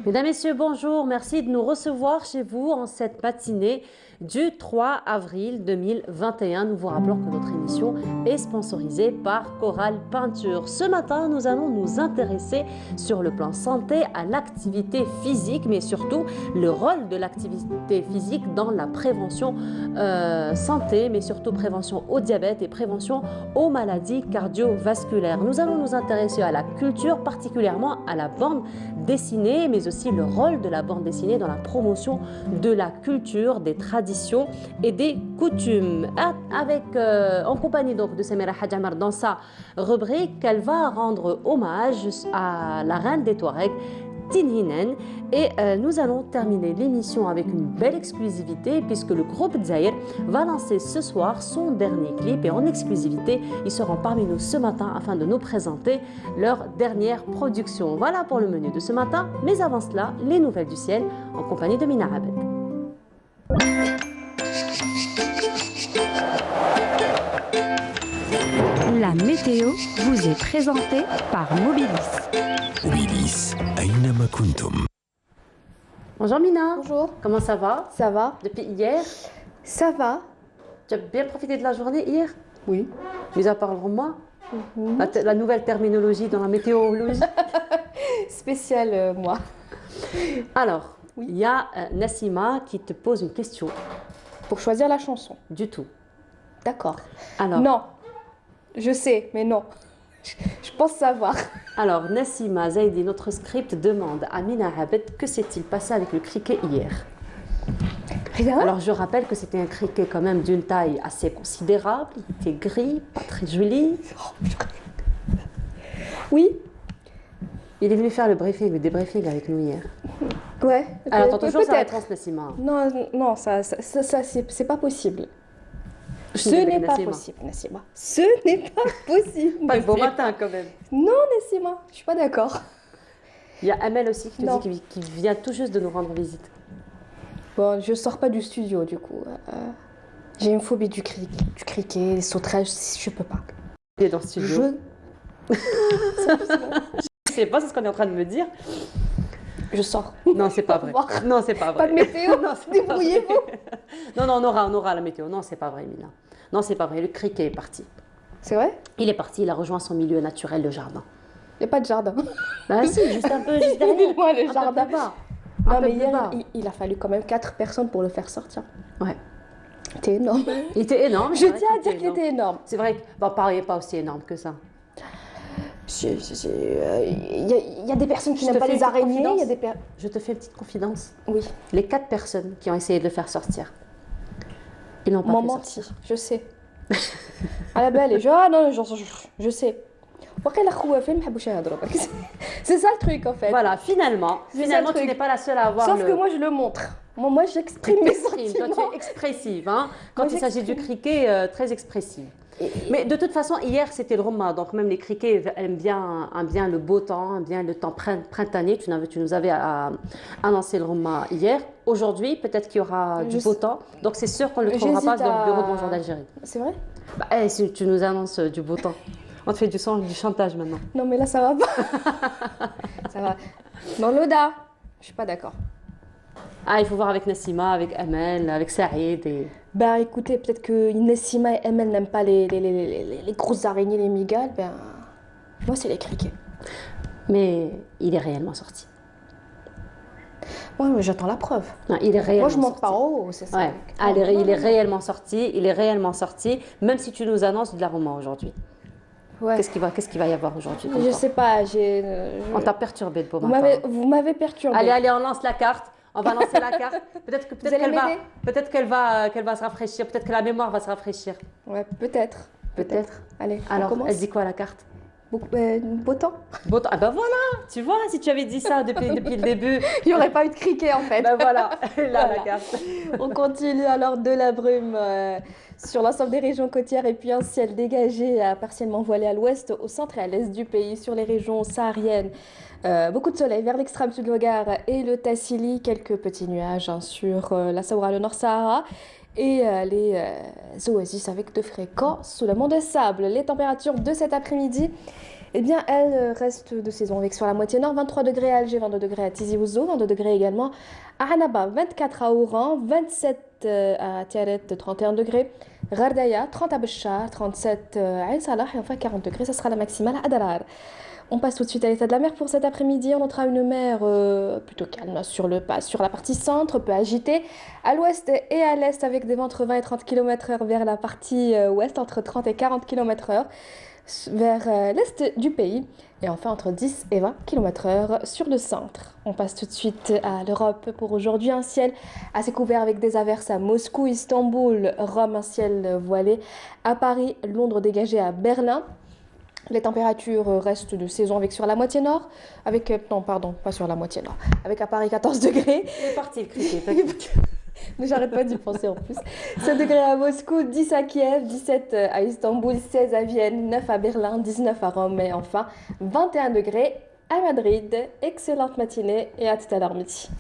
Mesdames, Messieurs, bonjour. Merci de nous recevoir chez vous en cette matinée du 3 avril 2021. Nous vous rappelons que notre émission est sponsorisée par Coral Peinture. Ce matin, nous allons nous intéresser sur le plan santé à l'activité physique, mais surtout le rôle de l'activité physique dans la prévention santé, mais surtout prévention au diabète et prévention aux maladies cardiovasculaires. Nous allons nous intéresser à la culture, particulièrement à la bande dessinée, mais aussi le rôle de la bande dessinée dans la promotion de la culture, des traditions et des coutumes. En compagnie donc de Samira Hadjamar dans sa rubrique, elle va rendre hommage à la reine des Touaregs, Tinhinen, et nous allons terminer l'émission avec une belle exclusivité puisque le groupe Dzahir va lancer ce soir son dernier clip et en exclusivité, ils seront parmi nous ce matin afin de nous présenter leur dernière production. Voilà pour le menu de ce matin, mais avant cela, les nouvelles du ciel en compagnie de Mina Abed. La météo vous est présentée par Mobilis. Mobilis, أينما كنتم. Bonjour Mina. Bonjour. Comment ça va? Ça va? Depuis hier? Ça va? Tu as bien profité de la journée hier? Oui. Mis à part le moi la nouvelle terminologie dans la météorologie. Spécial moi. Alors, Oui. il y a Nassima qui te pose une question. Pour choisir la chanson. Du tout. D'accord. Alors, Non. Je sais, mais non. Je pense savoir. alors Nassima Zaidi, notre script demande à Mina Abed que s'est-il passé avec le criquet hier? Rien. Alors, je rappelle que c'était un criquet quand même d'une taille assez considérable. Il était gris, pas très joli. Oui. Il est venu faire le débriefing avec nous hier. Ouais. Alors, attends toujours sa peut-être. réponse, Nassima. Non, non, ça c'est pas possible. Ce suis n'est pas Nassima. possible, Nassima. Ce n'est pas possible. Pas de beau Nassima. matin quand même. Non, Nassima, je suis pas d'accord. Il y a Amel aussi qui Non. te dit qu'il vient tout juste de nous rendre visite. Bon, je sors pas du studio du coup. J'ai une phobie du criquet, des sauterelles, je peux pas. Il est dans le studio. Je sais pas, c'est ce qu'on est en train de me dire. Je sors. Non, c'est pas vrai. Au revoir. Non, c'est pas vrai. Pas de météo. Non, c'est pas vrai. Débrouillez-vous. Non, on aura la météo. Non, c'est pas vrai, Mina. Non, c'est pas vrai. Le criquet est parti. C'est vrai? Il est parti, il a rejoint son milieu naturel, le jardin. Il n'y a pas de jardin. Bah si, juste un peu, juste derrière. Moi, le Un peu jardin. plus bas. Non, Un peu mais plus hier, bas. il a fallu quand même 4 personnes pour le faire sortir. Ouais. C'était énorme. Il était énorme. Je c'est vrai tiens à dire qu'il énorme. était énorme. C'est vrai que, bah, pareil, pas aussi énorme que ça. Il y a des personnes qui Je te n'aiment pas fais une les petite araignées. Il y a confidence. des Je te fais une petite confidence. Oui, Les 4 personnes qui ont essayé de le faire sortir, ils n'ont pas m'en fait menti, sortir. je sais. À la belle, ah non, je sais. C'est ça le truc en fait. Voilà, finalement, C'est ça le tu truc. n'es pas la seule à avoir Sauf le... que moi je le montre. Moi j'exprime mes Toi, sentiments. tu es expressive, hein. Quand Moi, il s'agit du j'exprime. criquet, très expressive. Mais de toute façon, hier, c'était le Roma, donc même les criquets aiment bien le beau temps, aiment bien le temps printanier. Tu nous avais annoncé le Roma hier. Aujourd'hui, peut-être qu'il y aura du beau temps, donc c'est sûr qu'on ne le trouvera pas J'hésite dans le bureau de à- Bonjour d'Algérie. C'est vrai? Bah, si tu nous annonces du beau temps, on te fait du chantage maintenant. Non mais là ça va pas. Ça va. Dans l'Oda, je suis pas d'accord. Ah, il faut voir avec Nassima, avec Amel, avec Saïd et... Bah écoutez, peut-être que Nessima et Emel n'aiment pas les grosses araignées, les migales. Ben moi c'est les criquets. Mais il est réellement sorti. Ouais, mais j'attends la preuve. Non, il est réellement Moi je monte sorti. pas en haut, c'est ça. Ouais. Ah, il est réellement sorti, même si tu nous annonces de la Roma aujourd'hui. Ouais. Qu'est-ce qu'il va y avoir aujourd'hui comme Je temps sais pas, On t'a perturbé de beau Vous matin. m'avez perturbé. Allez, on lance la carte. On va lancer la carte. Vous allez m'aider qu'elle va se rafraîchir. Peut-être que la mémoire va se rafraîchir. Ouais, peut-être. Peut-être. Allez, on Alors, commence. elle dit quoi la carte? Beau temps. Bon, ah ben voilà, tu vois, si tu avais dit ça depuis le début, Il n'y aurait pas eu de criquet en fait. ben voilà, là la Voilà. carte. On continue alors de la brume sur l'ensemble des régions côtières et puis un ciel dégagé partiellement voilé à l'ouest, au centre et à l'est du pays. Sur les régions sahariennes, beaucoup de soleil vers l'extrême sud du Gard et le Tassili, quelques petits nuages hein, sur la Saoura, le Nord Sahara et les oasis avec de fréquents soulèvements de sable. Les températures de cet après-midi Eh bien, elle reste de saison avec sur la moitié nord, 23 degrés à Alger, 22 degrés à Tizi Ouzou, 22 degrés également à Annaba, 24 à Oran, 27 à Tiaret, 31 degrés, Gardaya, 30 à Béchar, 37 à El Salah et enfin 40 degrés, ça sera la maximale à Adarar. On passe tout de suite à l'état de la mer pour cet après-midi. On notera une mer plutôt calme sur la partie centre, peu agitée, à l'ouest et à l'est avec des vents entre 20 et 30 km/h vers la partie ouest, entre 30 et 40 km/h vers l'est du pays et enfin entre 10 et 20 km/h sur le centre. On passe tout de suite à l'Europe pour aujourd'hui. Un ciel assez couvert avec des averses à Moscou, Istanbul, Rome, un ciel voilé. À Paris, Londres dégagé à Berlin. Les températures restent de saison avec sur la moitié nord, avec, non pardon, pas sur la moitié nord, avec à Paris 14 degrés. Il est parti le cricket. Mais j'arrête pas d'y penser en plus. 7 degrés à Moscou, 10 à Kiev, 17 à Istanbul, 16 à Vienne, 9 à Berlin, 19 à Rome et enfin 21 degrés à Madrid. Excellente matinée et à tout à l'heure midi.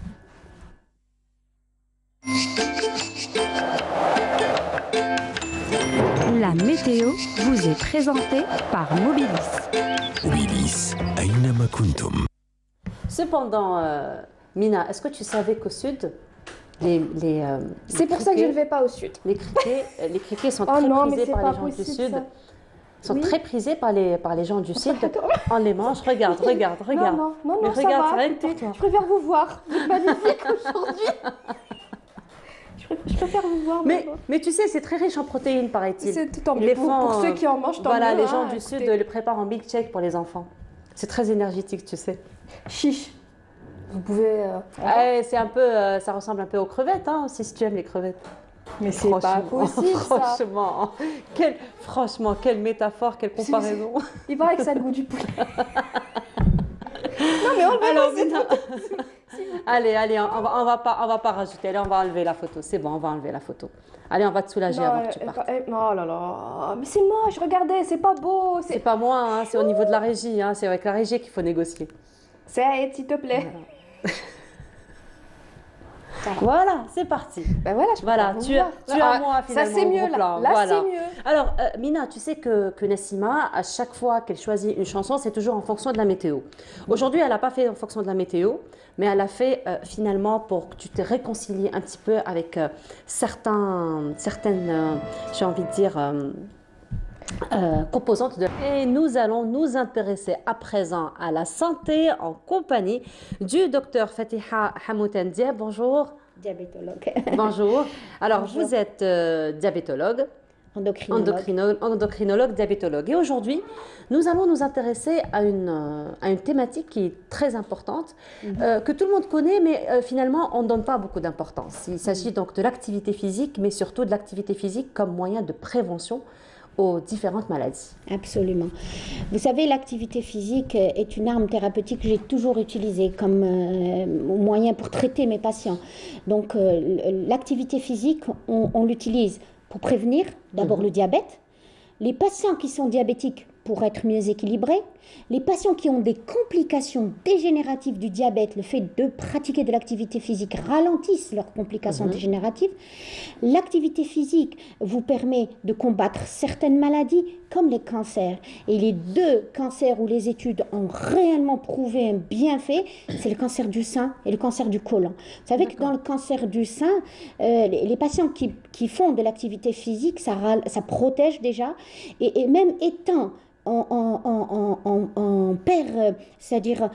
La météo vous est présentée par Mobilis. Mobilis, أينما كنتم. Cependant, Mina, est-ce que tu savais qu'au sud, c'est pour ça que je ne vais pas au sud. Les criquets sont très prisés par les gens du sud. Sont très prisés par les gens du sud. On les mange. Regarde. Non, mais ça regarde, va, c'est rien que écoutez, pour toi. je préfère vous voir. Vous êtes magnifique aujourd'hui. Je préfère vous voir. Mais tu sais, c'est très riche en protéines, paraît-il. C'est tout en Ils mieux. les Pour font, ceux qui en mangent, tant voilà, mieux. les gens du écoutez. sud le préparent en milkshake pour les enfants. C'est très énergétique, tu sais. Chiche. Vous pouvez. C'est un peu, ça ressemble un peu aux crevettes, hein, si tu aimes les crevettes. Mais c'est pas possible, ça. Franchement, quelle métaphore, quelle comparaison. Il paraît que ça a le goût du poulet. Non, mais Allez, on va pas rajouter. Allez, on va enlever la photo. C'est bon, on va enlever la photo. Allez, on va te soulager avant que tu partes. Oh là là, mais c'est moche, regardez, c'est pas beau. C'est pas moi, hein, c'est au niveau de la régie. Hein, c'est avec la régie qu'il faut négocier. C'est, s'il te plaît. Voilà, c'est parti. Ben voilà, tu as moi finalement. Ça c'est mieux là. Là c'est mieux. Alors Mina, tu sais que Nassima, à chaque fois qu'elle choisit une chanson, c'est toujours en fonction de la météo. Aujourd'hui, elle n'a pas fait en fonction de la météo, mais elle a fait finalement pour que tu te réconcilies un petit peu avec certaines, j'ai envie de dire, composantes Et nous allons nous intéresser à présent à la santé en compagnie du docteur Fatiha Hamoutan Diab. Bonjour. Diabétologue. Bonjour. Alors, Bonjour. vous êtes diabétologue, endocrinologue, diabétologue. Et aujourd'hui, nous allons nous intéresser à une thématique qui est très importante, que tout le monde connaît, mais finalement, on ne donne pas beaucoup d'importance. Il s'agit donc de l'activité physique, mais surtout de l'activité physique comme moyen de prévention aux différentes maladies. Absolument. Vous savez, l'activité physique est une arme thérapeutique que j'ai toujours utilisée comme moyen pour traiter mes patients. Donc, l'activité physique, on l'utilise pour prévenir d'abord le diabète, les patients qui sont diabétiques pour être mieux équilibrés, les patients qui ont des complications dégénératives du diabète, le fait de pratiquer de l'activité physique ralentissent leurs complications dégénératives. L'activité physique vous permet de combattre certaines maladies comme les cancers. Et les deux cancers où les études ont réellement prouvé un bienfait, c'est le cancer du sein et le cancer du côlon. Vous savez que dans le cancer du sein, les patients qui font de l'activité physique, ça protège déjà. Et même étant en paire, c'est-à-dire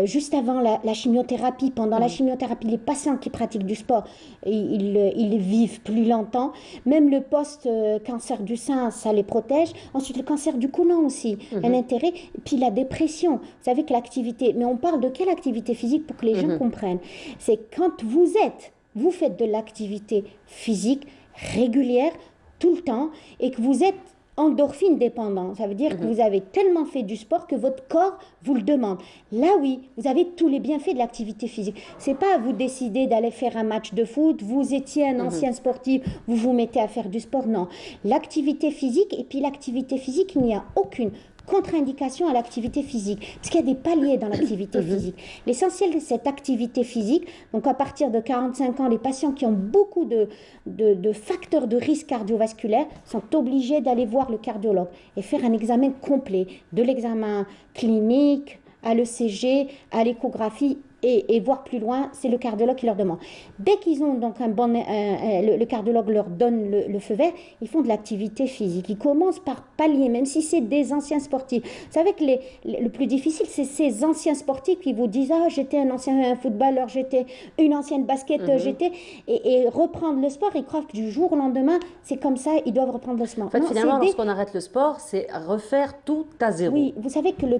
juste avant la chimiothérapie, pendant la chimiothérapie, les patients qui pratiquent du sport, ils vivent plus longtemps. Même le post-cancer du sein, ça les protège. Ensuite, le cancer du côlon aussi, un intérêt. Puis la dépression. Vous savez que l'activité, mais on parle de quelle activité physique pour que les gens comprennent? C'est quand vous faites de l'activité physique régulière, tout le temps, et que vous êtes endorphine dépendant, ça veut dire que vous avez tellement fait du sport que votre corps vous le demande. Là oui, vous avez tous les bienfaits de l'activité physique. C'est pas vous décidez d'aller faire un match de foot, vous étiez un ancien sportif, vous vous mettez à faire du sport, non. L'activité physique, et puis l'activité physique, il n'y a aucune contre-indication à l'activité physique, parce qu'il y a des paliers dans l'activité physique. L'essentiel de cette activité physique, donc à partir de 45 ans, les patients qui ont beaucoup de facteurs de risque cardiovasculaire sont obligés d'aller voir le cardiologue et faire un examen complet, de l'examen clinique à l'ECG, à l'échographie et voir plus loin, c'est le cardiologue qui leur demande. Dès qu'ils ont donc le cardiologue leur donne le feu vert, ils font de l'activité physique. Ils commencent par palier, même si c'est des anciens sportifs. Vous savez que le plus difficile, c'est ces anciens sportifs qui vous disent « Ah, j'étais un ancien footballeur, j'étais une ancienne basket, j'étais… » Et reprendre le sport, ils croient que du jour au lendemain, c'est comme ça, ils doivent reprendre le sport. En fait, finalement, lorsqu'on arrête le sport, c'est refaire tout à zéro. Oui, vous savez que le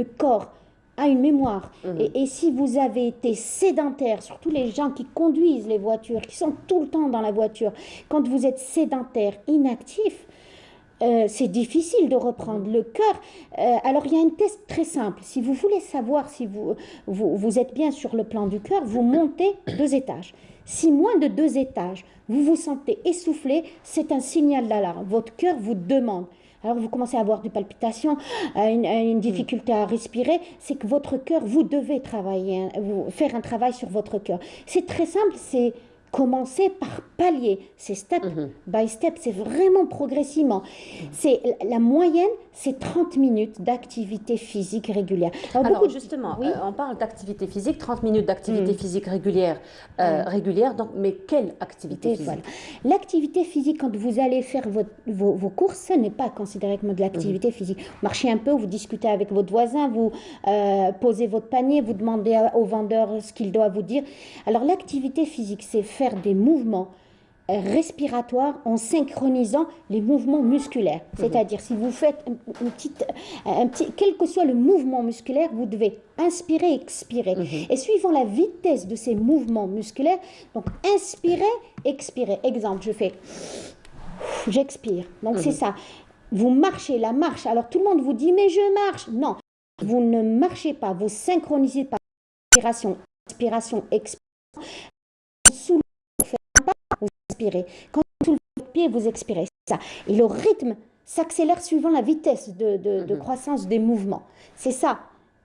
corps, a une mémoire. Et si vous avez été sédentaire, surtout les gens qui conduisent les voitures, qui sont tout le temps dans la voiture, quand vous êtes sédentaire, inactif, c'est difficile de reprendre le cœur. Alors, il y a un test très simple. Si vous voulez savoir si vous êtes bien sur le plan du cœur, vous montez 2 étages. Si moins de 2 étages, vous vous sentez essoufflé, c'est un signal d'alarme. Votre cœur vous demande. Alors, vous commencez à avoir des palpitations, une difficulté à respirer, c'est que votre cœur, vous devez travailler, faire un travail sur votre cœur. C'est très simple, c'est commencer par palier. C'est step by step, c'est vraiment progressivement. C'est la moyenne, c'est 30 minutes d'activité physique régulière. Alors justement, on parle d'activité physique, 30 minutes d'activité physique régulière, donc, mais quelle activité physique? Voilà. L'activité physique, quand vous allez faire vos courses, ce n'est pas considéré comme de l'activité physique. Vous marchez un peu, vous discutez avec votre voisin, vous posez votre panier, vous demandez au vendeur ce qu'il doit vous dire. Alors l'activité physique, c'est faire des mouvements respiratoires en synchronisant les mouvements musculaires. C'est-à-dire, si vous faites quel que soit le mouvement musculaire, vous devez inspirer, expirer. Et suivant la vitesse de ces mouvements musculaires, donc inspirer, expirer. Exemple, j'expire. Donc c'est ça. Vous marchez, la marche. Alors tout le monde vous dit, mais je marche. Non, vous ne marchez pas, vous synchronisez pas. Inspiration, expiration, expiration. Sous vous inspirez. Quand vous soulevez votre pied, vous expirez. C'est ça. Et le rythme s'accélère suivant la vitesse de croissance des mouvements. C'est ça.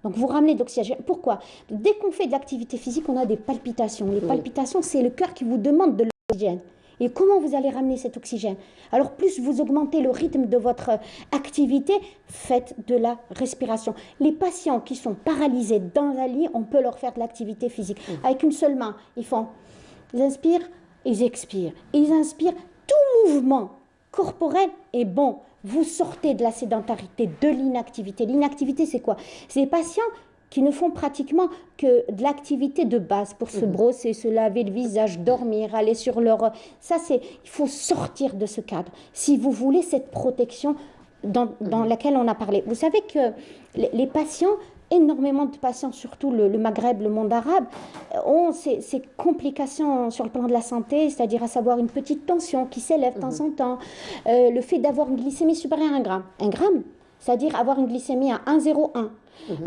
Donc vous ramenez d'oxygène. Pourquoi? Dès qu'on fait de l'activité physique, on a des palpitations. Les palpitations, c'est le cœur qui vous demande de l'oxygène. Et comment vous allez ramener cet oxygène? Alors plus vous augmentez le rythme de votre activité, faites de la respiration. Les patients qui sont paralysés dans la lit, on peut leur faire de l'activité physique. Avec une seule main, ils inspirent, ils expirent. Ils inspirent. Tout mouvement corporel est bon. Vous sortez de la sédentarité, de l'inactivité. L'inactivité, c'est quoi? C'est les patients qui ne font pratiquement que de l'activité de base pour se brosser, se laver le visage, dormir, aller sur leur… il faut sortir de ce cadre. Si vous voulez cette protection dans laquelle on a parlé. Vous savez que les patients, énormément de patients, surtout le Maghreb, le monde arabe, ont ces complications sur le plan de la santé, c'est-à-dire à savoir une petite tension qui s'élève de temps en temps, le fait d'avoir une glycémie supérieure à 1 gramme. 1 gramme, c'est-à-dire avoir une glycémie à 1,01.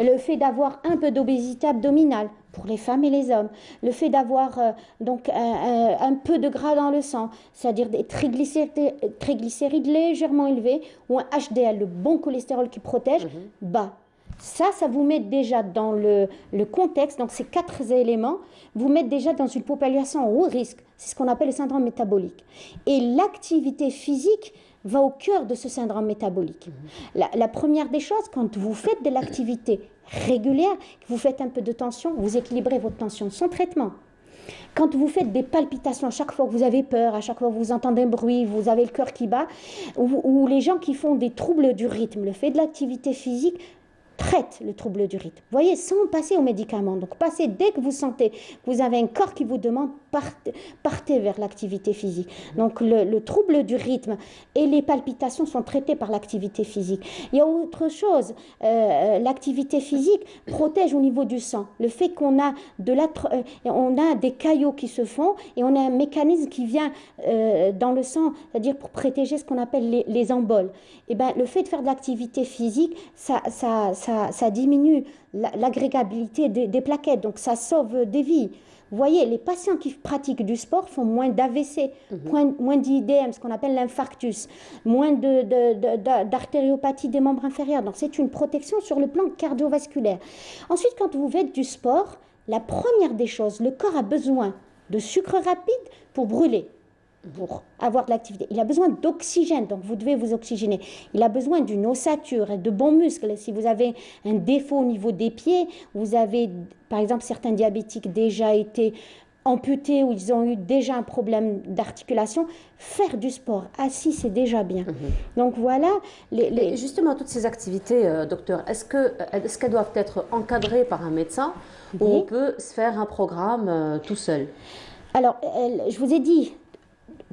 Le fait d'avoir un peu d'obésité abdominale pour les femmes et les hommes, le fait d'avoir un peu de gras dans le sang, c'est-à-dire des triglycérides légèrement élevés ou un HDL, le bon cholestérol qui protège, bas. Ça vous met déjà dans le contexte, donc ces 4 éléments vous mettent déjà dans une population à haut risque. C'est ce qu'on appelle le syndrome métabolique. Et l'activité physique va au cœur de ce syndrome métabolique. La première des choses, quand vous faites de l'activité régulière, que vous faites un peu de tension, vous équilibrez votre tension sans traitement. Quand vous faites des palpitations, à chaque fois que vous avez peur, à chaque fois que vous entendez un bruit, vous avez le cœur qui bat, ou les gens qui font des troubles du rythme, le fait de l'activité physique traite le trouble du rythme. Vous voyez, sans passer aux médicaments. Donc, dès que vous sentez que vous avez un corps qui vous demande, partez vers l'activité physique. Donc, le trouble du rythme et les palpitations sont traités par l'activité physique. Il y a autre chose. L'activité physique protège au niveau du sang. Le fait qu'on a on a des caillots qui se font et on a un mécanisme qui vient dans le sang, c'est-à-dire pour protéger ce qu'on appelle les emboles. Et ben, le fait de faire de l'activité physique, ça diminue l'agrégabilité des plaquettes, donc ça sauve des vies. Vous voyez, les patients qui pratiquent du sport font moins d'AVC, moins d'IDM, ce qu'on appelle l'infarctus, moins d'artériopathie des membres inférieurs. Donc c'est une protection sur le plan cardiovasculaire. Ensuite, quand vous faites du sport, la première des choses, le corps a besoin de sucre rapide pour brûler, pour avoir de l'activité. Il a besoin d'oxygène, donc vous devez vous oxygéner. Il a besoin d'une ossature et de bons muscles. Si vous avez un défaut au niveau des pieds, vous avez, par exemple, certains diabétiques déjà été amputés ou ils ont eu déjà un problème d'articulation, faire du sport assis, c'est déjà bien. Donc voilà. Et justement, toutes ces activités, docteur, est-ce qu'elles doivent être encadrées par un médecin ou on peut se faire un programme tout seul? Alors, je vous ai dit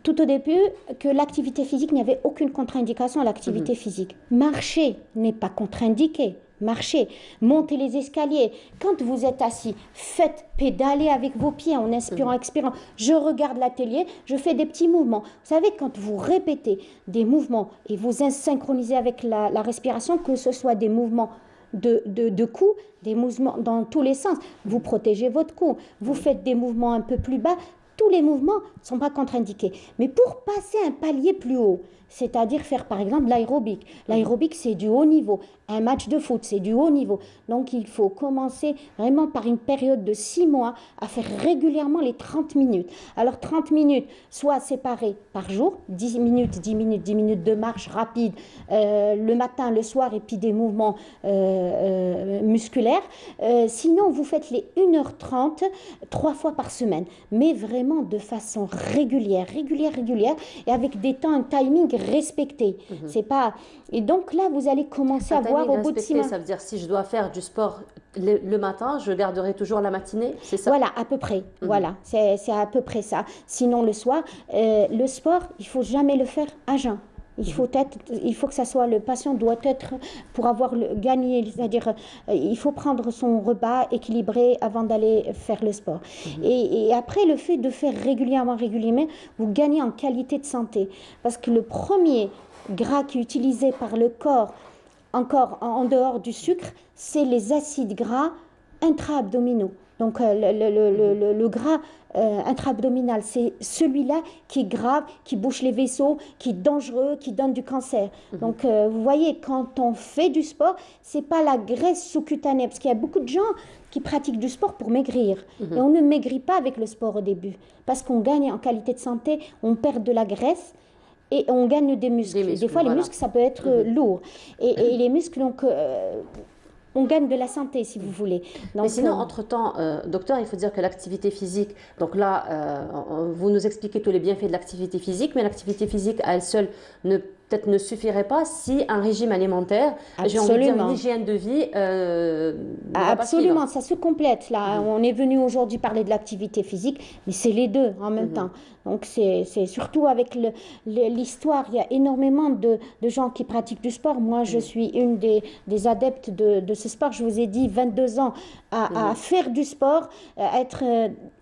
tout au début que l'activité physique, il n'y avait aucune contre-indication à l'activité physique. Marcher n'est pas contre-indiqué. Marcher, monter les escaliers. Quand vous êtes assis, faites pédaler avec vos pieds en inspirant, expirant. Je regarde l'atelier, je fais des petits mouvements. Vous savez, quand vous répétez des mouvements et vous synchronisez avec la respiration, que ce soit des mouvements de cou, des mouvements dans tous les sens, vous protégez votre cou, vous faites des mouvements un peu plus bas, tous les mouvements ne sont pas contre-indiqués. Mais pour passer un palier plus haut, c'est-à-dire faire par exemple l'aérobic. L'aérobic, c'est du haut niveau. Un match de foot, c'est du haut niveau. Donc il faut commencer vraiment par une période de 6 mois à faire régulièrement les 30 minutes. Alors 30 minutes, soit séparées par jour, 10 minutes, 10 minutes, 10 minutes de marche rapide, le matin, le soir, et puis des mouvements musculaires. Sinon, vous faites les 1h30, 3 fois par semaine, mais vraiment de façon régulière, et avec des temps, un timing respecté. C'est pas... Et donc là, vous allez commencer à voir au bout de 6 mois. Ça veut dire si je dois faire du sport le matin, je garderai toujours la matinée, c'est ça? Voilà, à peu près. Voilà, c'est à peu près ça. Sinon, le soir, le sport, il faut jamais le faire à jeun. Il faut que ça soit, le patient doit être, pour avoir gagné, c'est-à-dire il faut prendre son repas équilibré avant d'aller faire le sport. Et après, le fait de faire régulièrement, vous gagnez en qualité de santé. Parce que le premier gras qui est utilisé par le corps, encore en dehors du sucre, c'est les acides gras intra-abdominaux. Donc le gras intra-abdominal, c'est celui-là qui est grave, qui bouche les vaisseaux, qui est dangereux, qui donne du cancer. Donc vous voyez, quand on fait du sport, c'est pas la graisse sous-cutanée, parce qu'il y a beaucoup de gens qui pratiquent du sport pour maigrir. Et on ne maigrit pas avec le sport au début, parce qu'on gagne en qualité de santé, on perd de la graisse, et on gagne des muscles. Des fois, les muscles, ça peut être lourd. Et les muscles, donc... on gagne de la santé, si vous voulez. Donc, mais sinon, entre-temps, docteur, il faut dire que l'activité physique, donc là, vous nous expliquez tous les bienfaits de l'activité physique, mais l'activité physique à elle seule peut-être ne suffirait pas si un régime alimentaire, j'ai envie de dire une hygiène de vie, absolument, ça se complète. Là, on est venu aujourd'hui parler de l'activité physique, mais c'est les deux en même temps. Donc c'est surtout avec l'histoire, il y a énormément de gens qui pratiquent du sport. Moi, je suis une des adeptes de ce sport. Je vous ai dit 22 ans à faire du sport, à être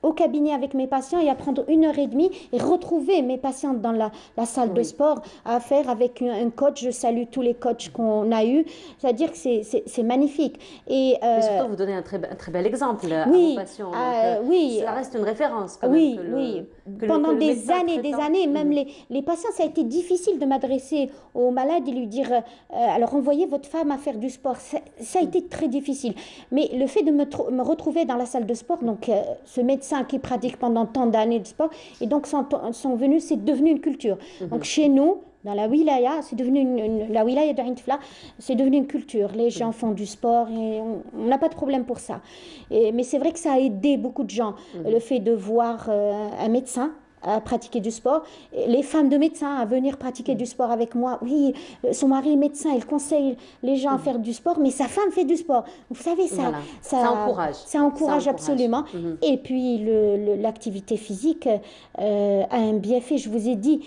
au cabinet avec mes patients et à prendre 1h30 et retrouver mes patientes dans la salle de sport, à faire avec un coach. Je salue tous les coachs qu'on a eus. C'est-à-dire que c'est magnifique. Et surtout, vous donnez un très bel exemple à vos patients. Donc, ça reste une référence. Quand même, pendant des années, même les patients, ça a été difficile de m'adresser aux malades et lui dire alors envoyez votre femme à faire du sport. Ça a été très difficile. Mais le fait de me retrouver dans la salle de sport, donc ce médecin qui pratique pendant tant d'années de sport, et donc sont venus, c'est devenu une culture. Donc chez nous, dans la wilaya, c'est devenu la wilaya de Ain Tfla, c'est devenu une culture. Les gens font du sport et on n'a pas de problème pour ça. Mais c'est vrai que ça a aidé beaucoup de gens, le fait de voir un médecin à pratiquer du sport, les femmes de médecins à venir pratiquer du sport avec moi. Oui, son mari est médecin, il conseille les gens à faire du sport, mais sa femme fait du sport. Vous savez, ça encourage. Ça encourage absolument. Et puis l'activité physique a un bienfait, je vous ai dit,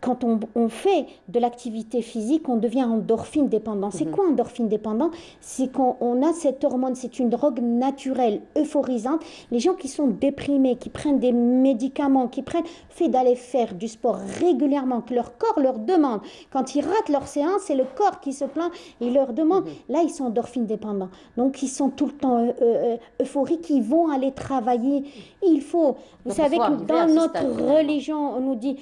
quand on fait de l'activité physique, on devient endorphine dépendant. C'est quoi endorphine dépendant? C'est qu'on a cette hormone, c'est une drogue naturelle, euphorisante. Les gens qui sont déprimés, qui prennent des médicaments, fait d'aller faire du sport régulièrement, que leur corps leur demande. Quand ils ratent leur séance, c'est le corps qui se plaint et leur demande. Là, ils sont endorphine dépendants. Donc, ils sont tout le temps euphoriques, ils vont aller travailler. Il faut, vous savez que dans notre religion, on nous dit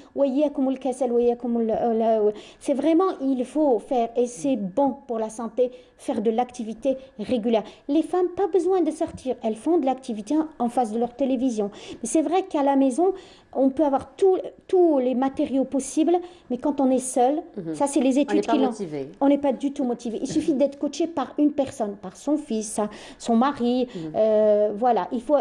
c'est vraiment, il faut faire, et c'est bon pour la santé, faire de l'activité régulière. Les femmes, pas besoin de sortir, elles font de l'activité en face de leur télévision. Mais c'est vrai qu'à la maison, on peut avoir tous les matériaux possibles, mais quand on est seul, ça c'est les études qui l'ont. On n'est pas du tout motivé. Il suffit d'être coaché par une personne, par son fils, son mari, voilà. Il faut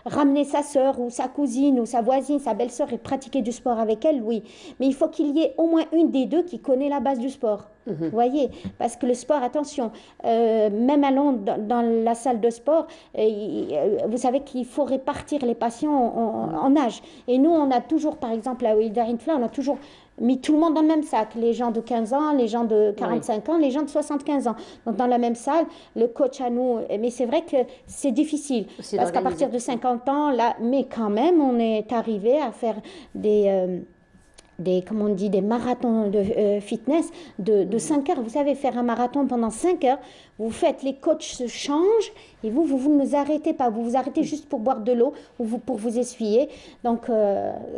ramener sa sœur ou sa cousine ou sa voisine, sa belle-sœur et pratiquer du sport avec elle, oui. Mais il faut qu'il y ait au moins une des deux qui connaît la base du sport. Vous voyez, parce que le sport, attention, même allant dans la salle de sport, vous savez qu'il faut répartir les patients en âge. Et nous, on a toujours, par exemple, à Ouida Infla, on a toujours mis tout le monde dans le même sac. Les gens de 15 ans, les gens de 45 ans, les gens de 75 ans. Donc, dans la même salle, le coach à nous. Mais c'est vrai que c'est difficile. Parce qu'à partir de 50 ans, là, mais quand même, on est arrivé à faire comment on dit, des marathons de fitness de 5 heures. Vous savez, faire un marathon pendant 5 heures, vous faites, les coachs se changent et vous ne vous arrêtez pas. Vous vous arrêtez juste pour boire de l'eau ou pour vous essuyer. Donc,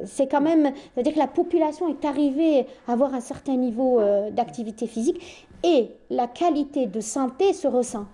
c'est quand même, c'est-à-dire que la population est arrivée à avoir un certain niveau d'activité physique et la qualité de santé se ressent.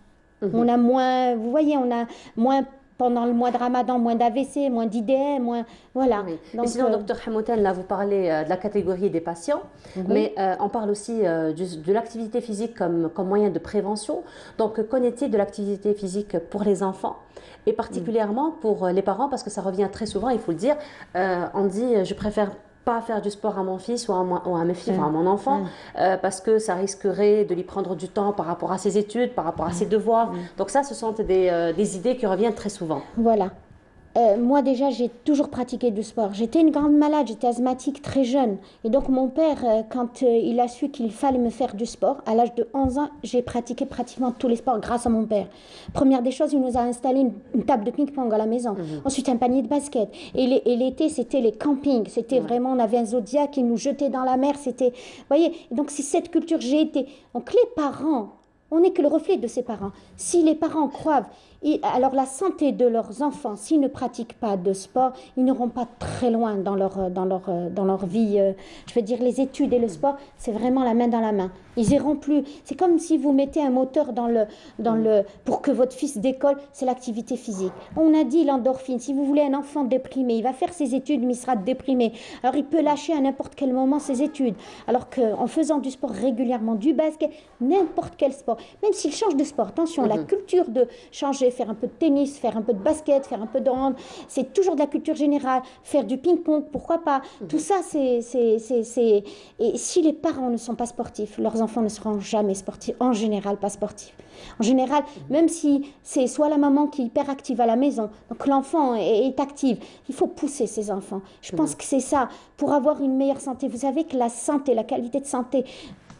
On a moins, vous voyez, on a moins pendant le mois de Ramadan, moins d'AVC, moins d'IDM, moins... Voilà. Oui. Donc, mais sinon, docteur Hamouten, là, vous parlez de la catégorie des patients, mais on parle aussi de l'activité physique comme moyen de prévention. Donc, qu'en est-il de l'activité physique pour les enfants et particulièrement pour les parents, parce que ça revient très souvent, il faut le dire, on dit « je préfère pas faire du sport à mon fils ou à mes filles, enfin à mon enfant, parce que ça risquerait de lui prendre du temps par rapport à ses études, par rapport à ses devoirs. » Donc ça, ce sont des idées qui reviennent très souvent. Voilà. Moi déjà, j'ai toujours pratiqué du sport. J'étais une grande malade, j'étais asthmatique très jeune. Et donc mon père, quand il a su qu'il fallait me faire du sport, à l'âge de 11 ans, j'ai pratiqué pratiquement tous les sports grâce à mon père. Première des choses, il nous a installé une table de ping-pong à la maison. Ensuite, un panier de basket. Et l'été, c'était les campings. C'était vraiment, on avait un Zodiac qui nous jetait dans la mer. C'était, vous voyez, donc c'est cette culture que j'ai été. Donc les parents, on n'est que le reflet de ses parents. Si les parents croient, alors la santé de leurs enfants, s'ils ne pratiquent pas de sport, ils n'iront pas très loin dans leur vie. Je veux dire, les études et le sport, c'est vraiment la main dans la main. Ils iront plus. C'est comme si vous mettez un moteur pour que votre fils décolle, c'est l'activité physique. On a dit l'endorphine. Si vous voulez un enfant déprimé, il va faire ses études, mais il sera déprimé. Alors il peut lâcher à n'importe quel moment ses études. Alors qu'en faisant du sport régulièrement, du basket, n'importe quel sport, même s'il change de sport, attention, la culture de changer, faire un peu de tennis, faire un peu de basket, faire un peu de hand, c'est toujours de la culture générale. Faire du ping-pong, pourquoi pas. Tout ça, c'est... Et si les parents ne sont pas sportifs, leurs enfants ne seront jamais sportifs, en général pas sportifs. En général, même si c'est soit la maman qui est hyper active à la maison, donc l'enfant est actif, il faut pousser ses enfants. Je pense que c'est ça, pour avoir une meilleure santé. Vous savez que la santé, la qualité de santé,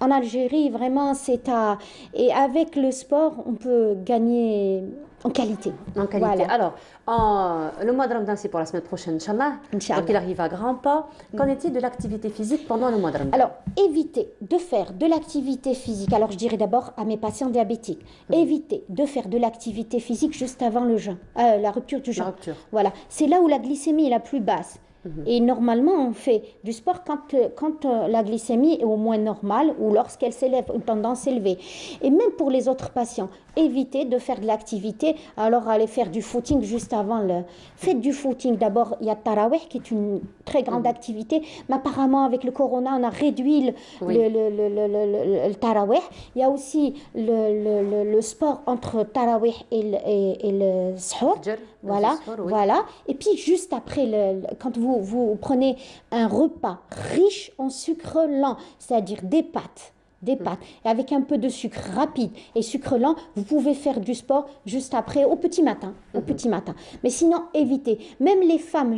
en Algérie, vraiment, et avec le sport, on peut gagner en qualité. En qualité. Voilà. Alors, le mois de Ramadan, c'est pour la semaine prochaine, Inch'Allah. Donc, il arrive à grands pas. Qu'en est-il de l'activité physique pendant le mois de Ramadan? Alors, évitez de faire de l'activité physique. Alors, je dirais d'abord à mes patients diabétiques, évitez de faire de l'activité physique juste avant le jeûne, la rupture du jeûne. La rupture. Voilà. C'est là où la glycémie est la plus basse. Et normalement, on fait du sport quand la glycémie est au moins normale ou lorsqu'elle s'élève, une tendance élevée. Et même pour les autres patients, évitez de faire de l'activité, alors allez faire du footing juste avant le... Faites du footing. D'abord, il y a Tarawih qui est une très grande activité, mais apparemment avec le corona, on a réduit le Tarawih. Il y a aussi le sport entre Tarawih et le Sahur. Voilà, voilà. Et puis juste après, quand vous prenez un repas riche en sucre lent, c'est-à-dire des pâtes, des pâtes, et avec un peu de sucre rapide et sucre lent, vous pouvez faire du sport juste après, au petit matin. Mais sinon, évitez. Même les femmes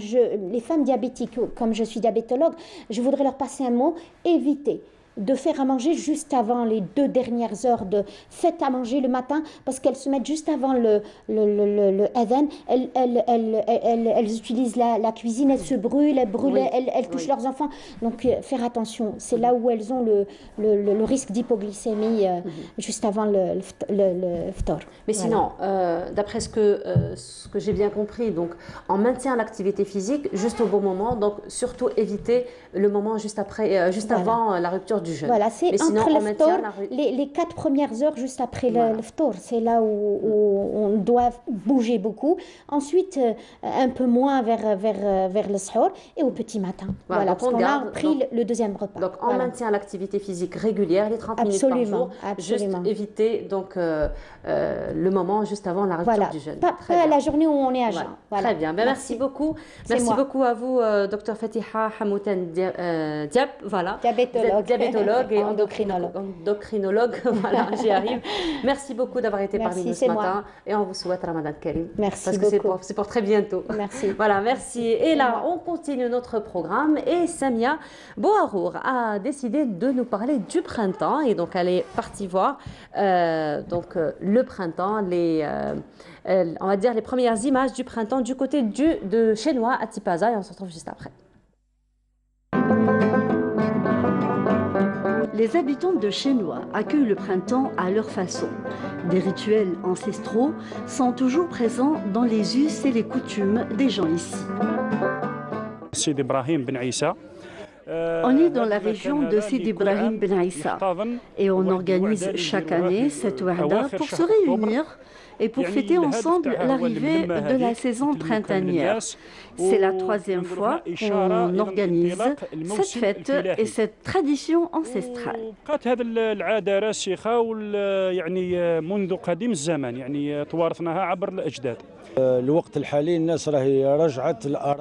diabétiques, comme je suis diabétologue, je voudrais leur passer un mot, évitez de faire à manger juste avant les 2 dernières heures de faites à manger le matin, parce qu'elles se mettent juste avant le adhan, elles utilisent la cuisine, elles se brûlent, elles touchent leurs enfants, donc faire attention, c'est là où elles ont le risque d'hypoglycémie juste avant le ftor. Mais sinon, d'après ce que j'ai bien compris, donc on maintient l'activité physique juste au bon moment, donc surtout éviter le moment juste après, avant la rupture du jeûne. Voilà, c'est entre le ftor, les 4 premières heures juste après le ftor, c'est là où on doit bouger beaucoup. Ensuite, un peu moins vers le sahur et au petit matin. Voilà, parce qu'on a pris le deuxième repas. Donc on maintient l'activité physique régulière, les 30 minutes par jour, juste éviter donc le moment juste avant la rupture du jeûne. Pas la journée où on est à jeun. Voilà. Très bien, merci beaucoup. Merci beaucoup à vous, Dr Fatiha Hamoutan Diab, voilà. Diabétologue et endocrinologue, voilà, j'y arrive. Merci beaucoup d'avoir été parmi nous ce matin et on vous souhaite Ramadan Karim. Merci parce beaucoup. que c'est pour très bientôt. Merci. Voilà, merci. Et là, on continue notre programme et Samia Bouharour a décidé de nous parler du printemps et donc elle est partie voir le printemps, on va dire les premières images du printemps du côté de Chenois à Tipaza et on se retrouve juste après. Les habitants de Chenois accueillent le printemps à leur façon. Des rituels ancestraux sont toujours présents dans les us et les coutumes des gens ici. On est dans la région de Sidi Ibrahim Ben Issa et on organise chaque année cette Wahda pour se réunir et pour fêter ensemble l'arrivée de la saison printanière. C'est la 3e fois qu'on organise cette fête et cette tradition ancestrale.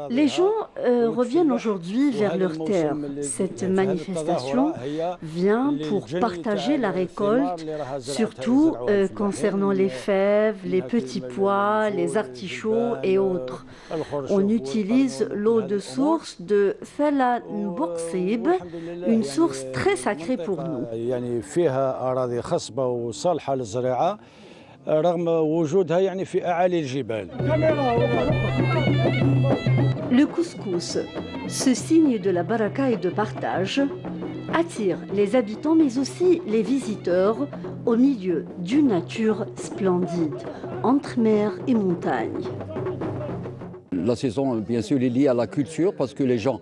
Les gens reviennent aujourd'hui vers leurs terres. Cette manifestation vient pour partager la récolte, surtout concernant les fèves, les petits pois, les artichauts et autres. On utilise l'eau de source de Thala Nbouksib, une source très sacrée pour nous. Le couscous, ce signe de la baraka et de partage, attire les habitants mais aussi les visiteurs au milieu d'une nature splendide, entre mer et montagne. La saison, bien sûr, est liée à la culture parce que les gens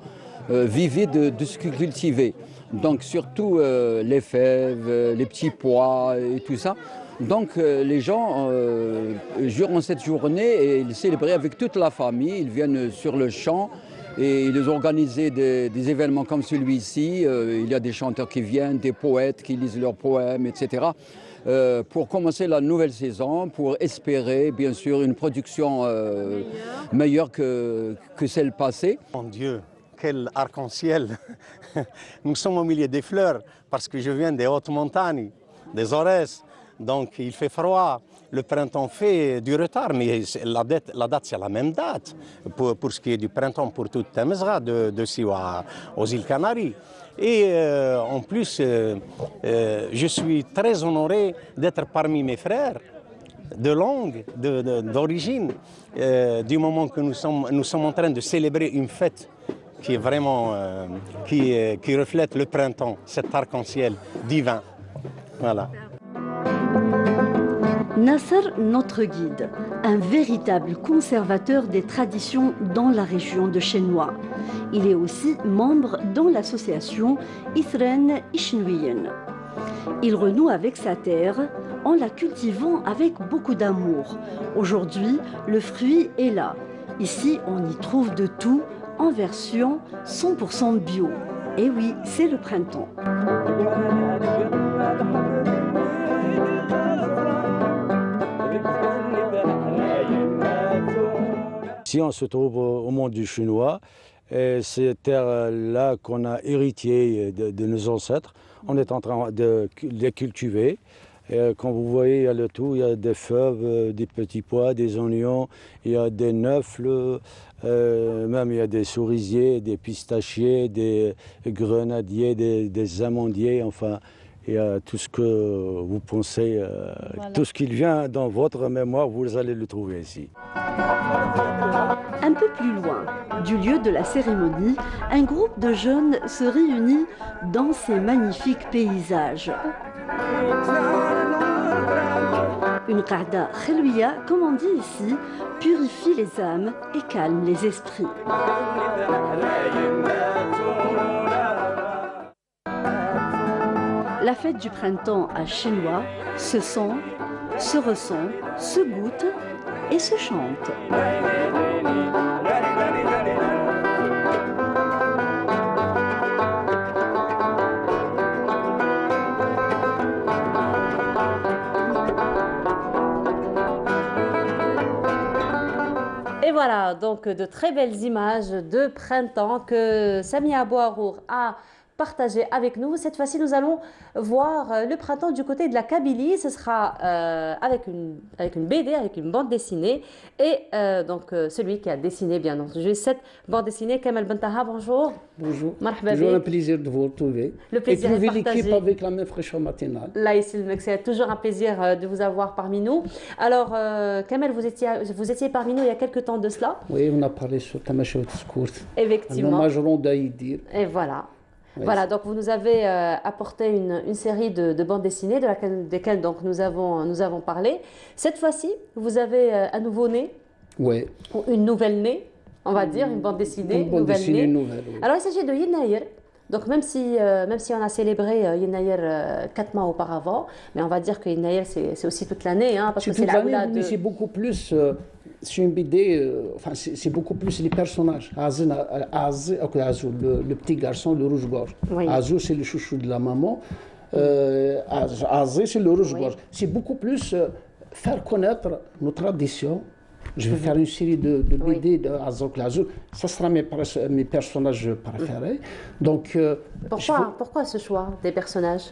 vivaient de ce qu'ils cultivaient. Donc surtout les fèves, les petits pois et tout ça. Donc les gens, durant cette journée, ils célébraient avec toute la famille, ils viennent sur le champ et ils organisaient des événements comme celui-ci. Il y a des chanteurs qui viennent, des poètes qui lisent leurs poèmes, etc. Pour commencer la nouvelle saison, pour espérer bien sûr une production meilleure que celle passée. Mon Dieu, quel arc-en-ciel! Nous sommes au milieu des fleurs parce que je viens des hautes montagnes, des Aurès. Donc il fait froid, le printemps fait du retard, mais la date c'est la même date pour ce qui est du printemps pour toute Temesra, de Siwa aux îles Canaries. Et en plus, je suis très honoré d'être parmi mes frères de langue, d'origine, du moment que nous sommes en train de célébrer une fête qui est vraiment, qui reflète le printemps, cet arc-en-ciel divin. Voilà. Nasser, notre guide, un véritable conservateur des traditions dans la région de Chenois. Il est aussi membre dans l'association Isren Ishnuyen. Il renoue avec sa terre en la cultivant avec beaucoup d'amour. Aujourd'hui, le fruit est là. Ici, on y trouve de tout en version 100% bio. Et oui, c'est le printemps. Ici, on se trouve au monde du Chenois. Et ces terres-là qu'on a héritées de nos ancêtres, on est en train de les cultiver. Et comme vous voyez, il y a le tout, il y a des fèves, des petits pois, des oignons, il y a des nèfles, même il y a des cerisiers, des pistachiers, des grenadiers, des amandiers, enfin, il y a tout ce que vous pensez, Voilà. tout ce qui vient dans votre mémoire, vous allez le trouver ici. Un peu plus loin du lieu de la cérémonie, un groupe de jeunes se réunit dans ces magnifiques paysages. Une qa'da khelwiya, comme on dit ici, purifie les âmes et calme les esprits. La fête du printemps à Chenois se sent, se ressent, se goûte et se chante. Et voilà, donc de très belles images de printemps que Samia Abouarour a partagées avec nous. Cette fois-ci, nous allons voir le printemps du côté de la Kabylie. Ce sera avec une BD, avec une bande dessinée. Et donc celui qui a dessiné, bien entendu, cette bande dessinée, Kamel Bentaha, bonjour. Bonjour. Marhaba Toujours bik. un plaisir de vous retrouver. Le plaisir et est trouver l'équipe partagé. avec la même fraîcheur matinale. Là, ici, c'est toujours un plaisir de vous avoir parmi nous. Alors, Kamel, vous étiez parmi nous il y a quelques temps de cela. Oui, on a parlé sur Tamashot Skourt. Un Effectivement. hommage au d'Aïdir. Et voilà. Oui, Voilà, donc vous nous avez apporté une série de bandes dessinées desquelles donc nous avons parlé. Cette fois-ci, vous avez un nouveau-né, Oui. ou une nouvelle-née, on va dire, une bande dessinée, Une bande dessinée nouvelle. Oui. Alors il s'agit de Yennaïr. Donc même si on a célébré Yennaïr 4 mois auparavant, mais on va dire que Yennaïr c'est aussi toute l'année, hein, parce que c'est toute la l'année, oula mais de... c'est beaucoup plus. C'est une BD, enfin, c'est beaucoup plus les personnages. Azou, le petit garçon, le rouge-gorge. Oui. Azou, c'est le chouchou de la maman. Azé, c'est le rouge-gorge. C'est beaucoup plus faire connaître nos traditions. Je vais faire une série de BD de Azou Azou. Ça sera mes personnages préférés. Donc, Pourquoi ce choix des personnages?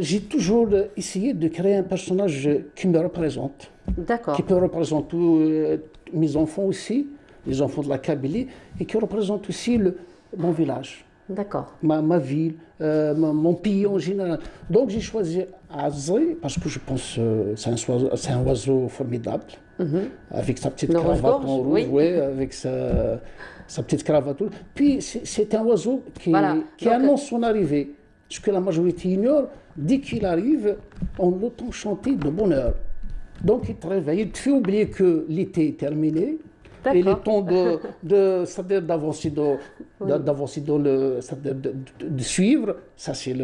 j'ai toujours essayé de créer un personnage qui me représente. D'accord. Qui peut représenter tous mes enfants aussi, les enfants de la Kabylie, et qui représente aussi mon village, D'accord. ma ville, mon pays en général. Donc j'ai choisi Azé parce que je pense que c'est un oiseau formidable, avec sa petite Le cravate rouge-gorge, en rouge, oui. ouais, avec sa petite cravate rouge. Puis c'est un oiseau qui Voilà. Donc, annonce son arrivée. Ce que la majorité ignore, dès qu'il arrive, on l'entend chanter de bonne heure. Donc il te réveille, il te fait oublier que l'été est terminé. Et le temps c'est-à-dire d'avancer c'est-à-dire de suivre, ça c'est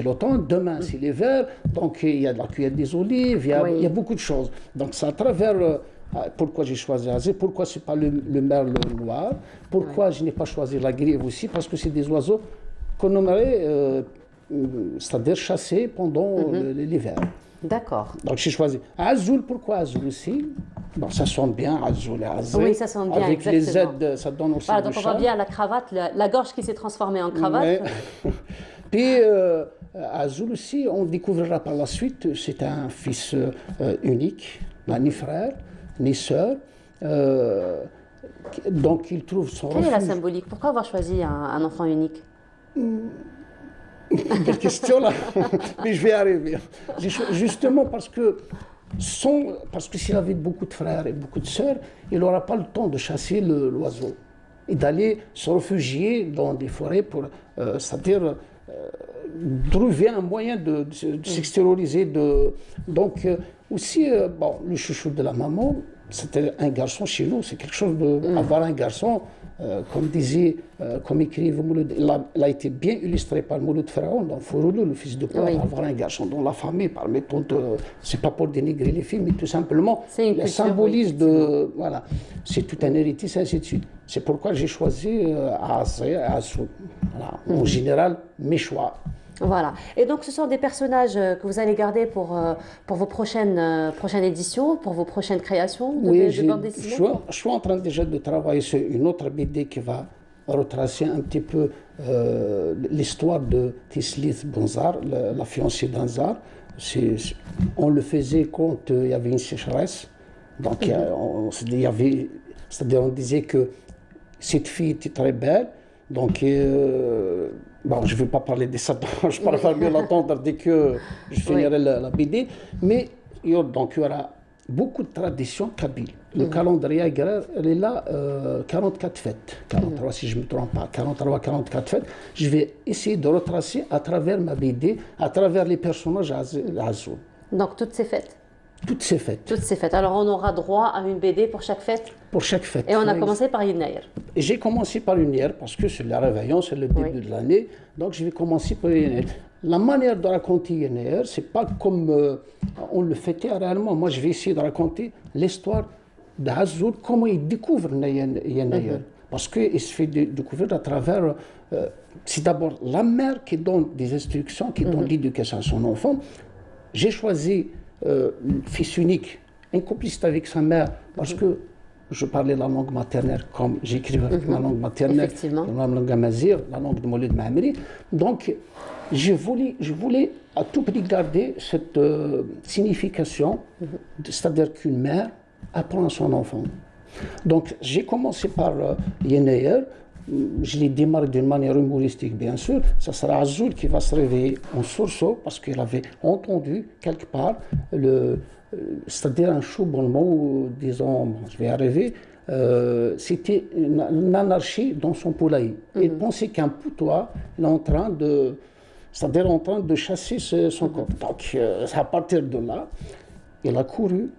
l'automne, demain c'est l'hiver, donc il y a de la cueillette des olives, il y a beaucoup de choses. Donc c'est à travers, pourquoi j'ai choisi Azé, pourquoi c'est pas le merle noir, pourquoi je n'ai pas choisi la grive aussi, parce que c'est des oiseaux qu'on nommerait, c'est-à-dire chassés pendant l'hiver. D'accord. Donc j'ai choisi Azoul. Pourquoi Azoul aussi? Bon, ça sonne bien, Azoul et Azé. Oui, ça sonne bien, avec exactement. les Z, ça donne aussi Voilà, du donc on voit charme. bien la cravate, la gorge qui s'est transformée en cravate. Ouais. Puis Azoul aussi, on découvrira par la suite, c'est un fils unique, ni frère, ni sœur. Donc il trouve son Quelle est la refuge. symbolique? Pourquoi avoir choisi un enfant unique? Quelle question là. Mais je vais arriver. Justement parce que s'il avait beaucoup de frères et beaucoup de sœurs, il n'aura pas le temps de chasser l'oiseau et d'aller se réfugier dans des forêts pour, c'est-à-dire trouver un moyen de s'extérioriser. Donc aussi, bon, le chouchou de la maman, c'était un garçon chez nous, c'est quelque chose d'avoir un garçon. Comme écrivait Mouloud, il a été bien illustré par Mouloud Pharaon dans Fouroulou, le fils de Peur, avoir un garçon dans la famille, permettons c'est pas pour dénigrer les filles, mais tout simplement, le symbolise voilà, c'est tout un héritier, ainsi de suite. C'est pourquoi j'ai choisi Azé, Azou. Voilà. En général, mes choix. Voilà. Et donc, ce sont des personnages que vous allez garder pour vos prochaines éditions, pour vos prochaines créations de bande dessinée? Je suis en train déjà de travailler sur une autre BD qui va retracer un petit peu l'histoire de Tislit Bonzar, la fiancée d'Anzar. On le faisait quand il y avait une sécheresse. Donc, c'est-à-dire on disait que cette fille était très belle. Donc, bon, je ne vais pas parler de ça, je préfère mieux l'entendre dès que je finirai la BD. Mais donc, il y aura beaucoup de traditions kabyles. Le calendrier agraire, elle est là, 44 fêtes, 43 si je ne me trompe pas, 43, 44 fêtes. Je vais essayer de retracer à travers ma BD, à travers les personnages Azul. Donc toutes ces fêtes. Toutes ces fêtes. Toutes ces fêtes. Alors on aura droit à une BD pour chaque fête. Pour chaque fête. Et on a commencé par Yennayer. J'ai commencé par Yennayer parce que c'est le réveillon, c'est le début de l'année. Donc je vais commencer par Yennayer. La manière de raconter Yennayer, c'est pas comme on le fêtait réellement. Moi, je vais essayer de raconter l'histoire d'Azul, comment il découvre Yennayer. Parce qu'il se fait découvrir à travers... c'est d'abord la mère qui donne des instructions, qui donne l'éducation à son enfant. J'ai choisi le fils unique, incompliste avec sa mère, parce que je parlais la langue maternelle, comme j'écrivais avec ma langue maternelle, la langue amazigh, la langue de Maulid Maamri. Donc, je voulais à tout prix garder cette signification, c'est-à-dire qu'une mère apprend à son enfant. Donc, j'ai commencé par Yennayer. Je l'ai démarré d'une manière humoristique, bien sûr. Ça sera Azul qui va se réveiller en sursaut parce qu'il avait entendu quelque part, c'est-à-dire un choubolement, ou disons, je vais arriver, c'était une anarchie dans son poulailler. Il pensait qu'un poutois est en train de, c'est-à-dire en train de chasser son corps. Donc, à partir de là, il a couru,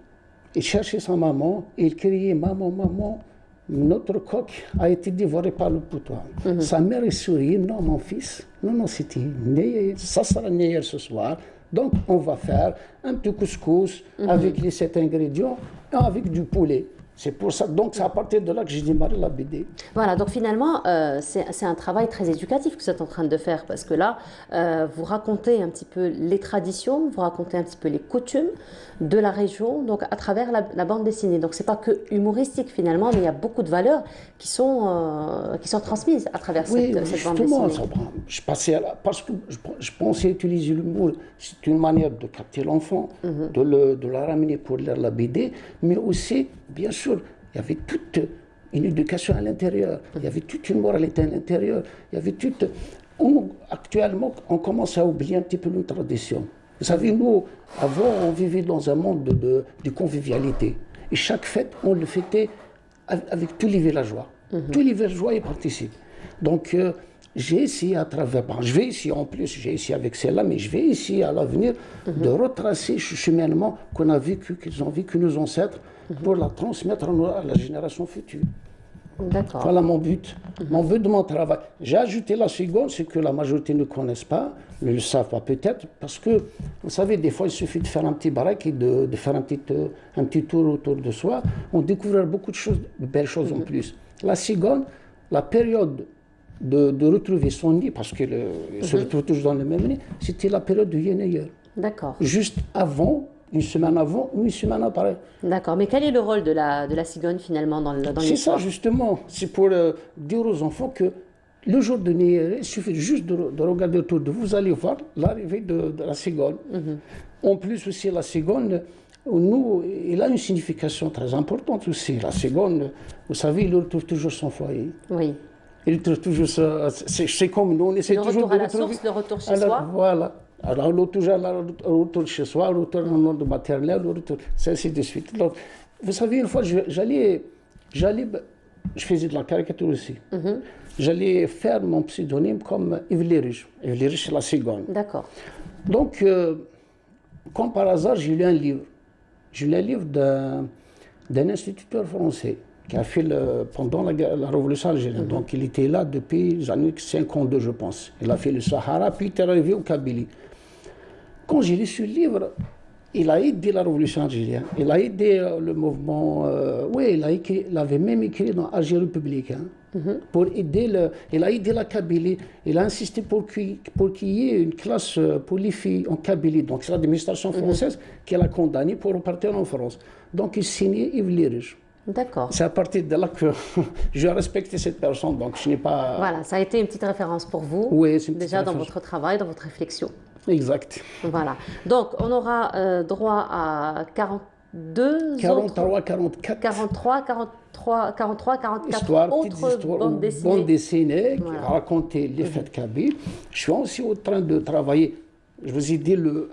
il cherchait sa maman, et il criait « Maman, maman ». Notre coq a été dévoré par le poutois. Sa mère est souriait, non mon fils, non c'était Yennayer, ça sera Yennayer ce soir. Donc on va faire un petit couscous avec les 7 ingrédients et avec du poulet. C'est pour ça, donc c'est à partir de là que j'ai démarré la BD. Voilà, donc finalement, c'est un travail très éducatif que vous êtes en train de faire, parce que là, vous racontez un petit peu les traditions, vous racontez un petit peu les coutumes de la région, donc à travers la bande dessinée. Donc c'est pas que humoristique finalement, mais il y a beaucoup de valeurs qui sont transmises à travers cette bande dessinée. Je passais parce que je pensais utiliser l'humour, c'est une manière de capter l'enfant, de la ramener pour lire la BD, mais aussi, bien sûr, il y avait toute une éducation à l'intérieur, il y avait toute une moralité à l'intérieur, il y avait toute... Actuellement, on commence à oublier un petit peu nos traditions. Vous savez, nous, avant, on vivait dans un monde de convivialité. Et chaque fête, on le fêtait avec tous les villageois. Tous les villageois y participent. Donc, j'ai essayé à travers... Bon, je vais essayer en plus, j'ai essayé avec celle-là, mais je vais essayer à l'avenir de retracer ce cheminement qu'on a vécu, qu'ils ont vécu nos ancêtres, pour la transmettre à la génération future. D'accord. Voilà mon but. Mon but de mon travail. J'ai ajouté la seconde, c'est que la majorité ne connaissent pas, ne le savent pas peut-être, parce que, vous savez, des fois, il suffit de faire un petit baraque et de faire un petit tour autour de soi. On découvre beaucoup de choses, de belles choses en plus. La cigogne, la période de retrouver son nid, parce qu'elle se retrouve toujours dans le même nid, c'était la période du Yennayer. D'accord. Juste avant, une semaine avant ou une semaine après. D'accord, mais quel est le rôle de la cigogne finalement dans l'histoire? C'est ça justement, c'est pour dire aux enfants que le jour de Yennayer, il suffit juste de regarder autour de vous, vous allez voir l'arrivée de la cigogne. En plus aussi la cigogne, nous, il a une signification très importante aussi. La cigogne, vous savez, il retrouve toujours son foyer. Oui. Il retrouve toujours ça, c'est comme nous, on essaie toujours de retrouver... Le retour à la source, le retour chez soi. Voilà. Alors, le retour chez soi, le retour dans le monde maternel, le retour, c'est ainsi de suite. Donc, vous savez, une fois, je faisais de la caricature aussi. J'allais faire mon pseudonyme comme Yves Lériche. Yves Lériche, c'est la cigogne. D'accord. Donc, comme par hasard, j'ai lu un livre. J'ai lu un livre d'un instituteur français qui a fait pendant la Révolution algérienne. Donc, il était là depuis les années 52, je pense. Il a fait le Sahara, puis il est arrivé au Kabylie. Quand j'ai lu ce livre, il a aidé la Révolution algérienne. Il a aidé le mouvement... oui, il avait même écrit dans Algérie républicain. Pour aider il a aidé la Kabylie. Il a insisté pour qu'il y ait une classe pour les filles en Kabylie. Donc, c'est l'administration française qui l'a condamné pour repartir en France. Donc, il signait Yves Lériche. D'accord. C'est à partir de là que je respecte cette personne, donc je n'ai pas... Voilà, ça a été une petite référence pour vous, Oui, c'est une petite déjà dans référence. votre travail, dans votre réflexion. Exact. Voilà. Donc, on aura droit à 42 43, autres... 44 44 histoires, petites autres histoires, bandes dessinées. bandes dessinées qui Voilà. racontaient les fêtes kabyles. Je suis aussi en train de travailler. Je vous ai dit, le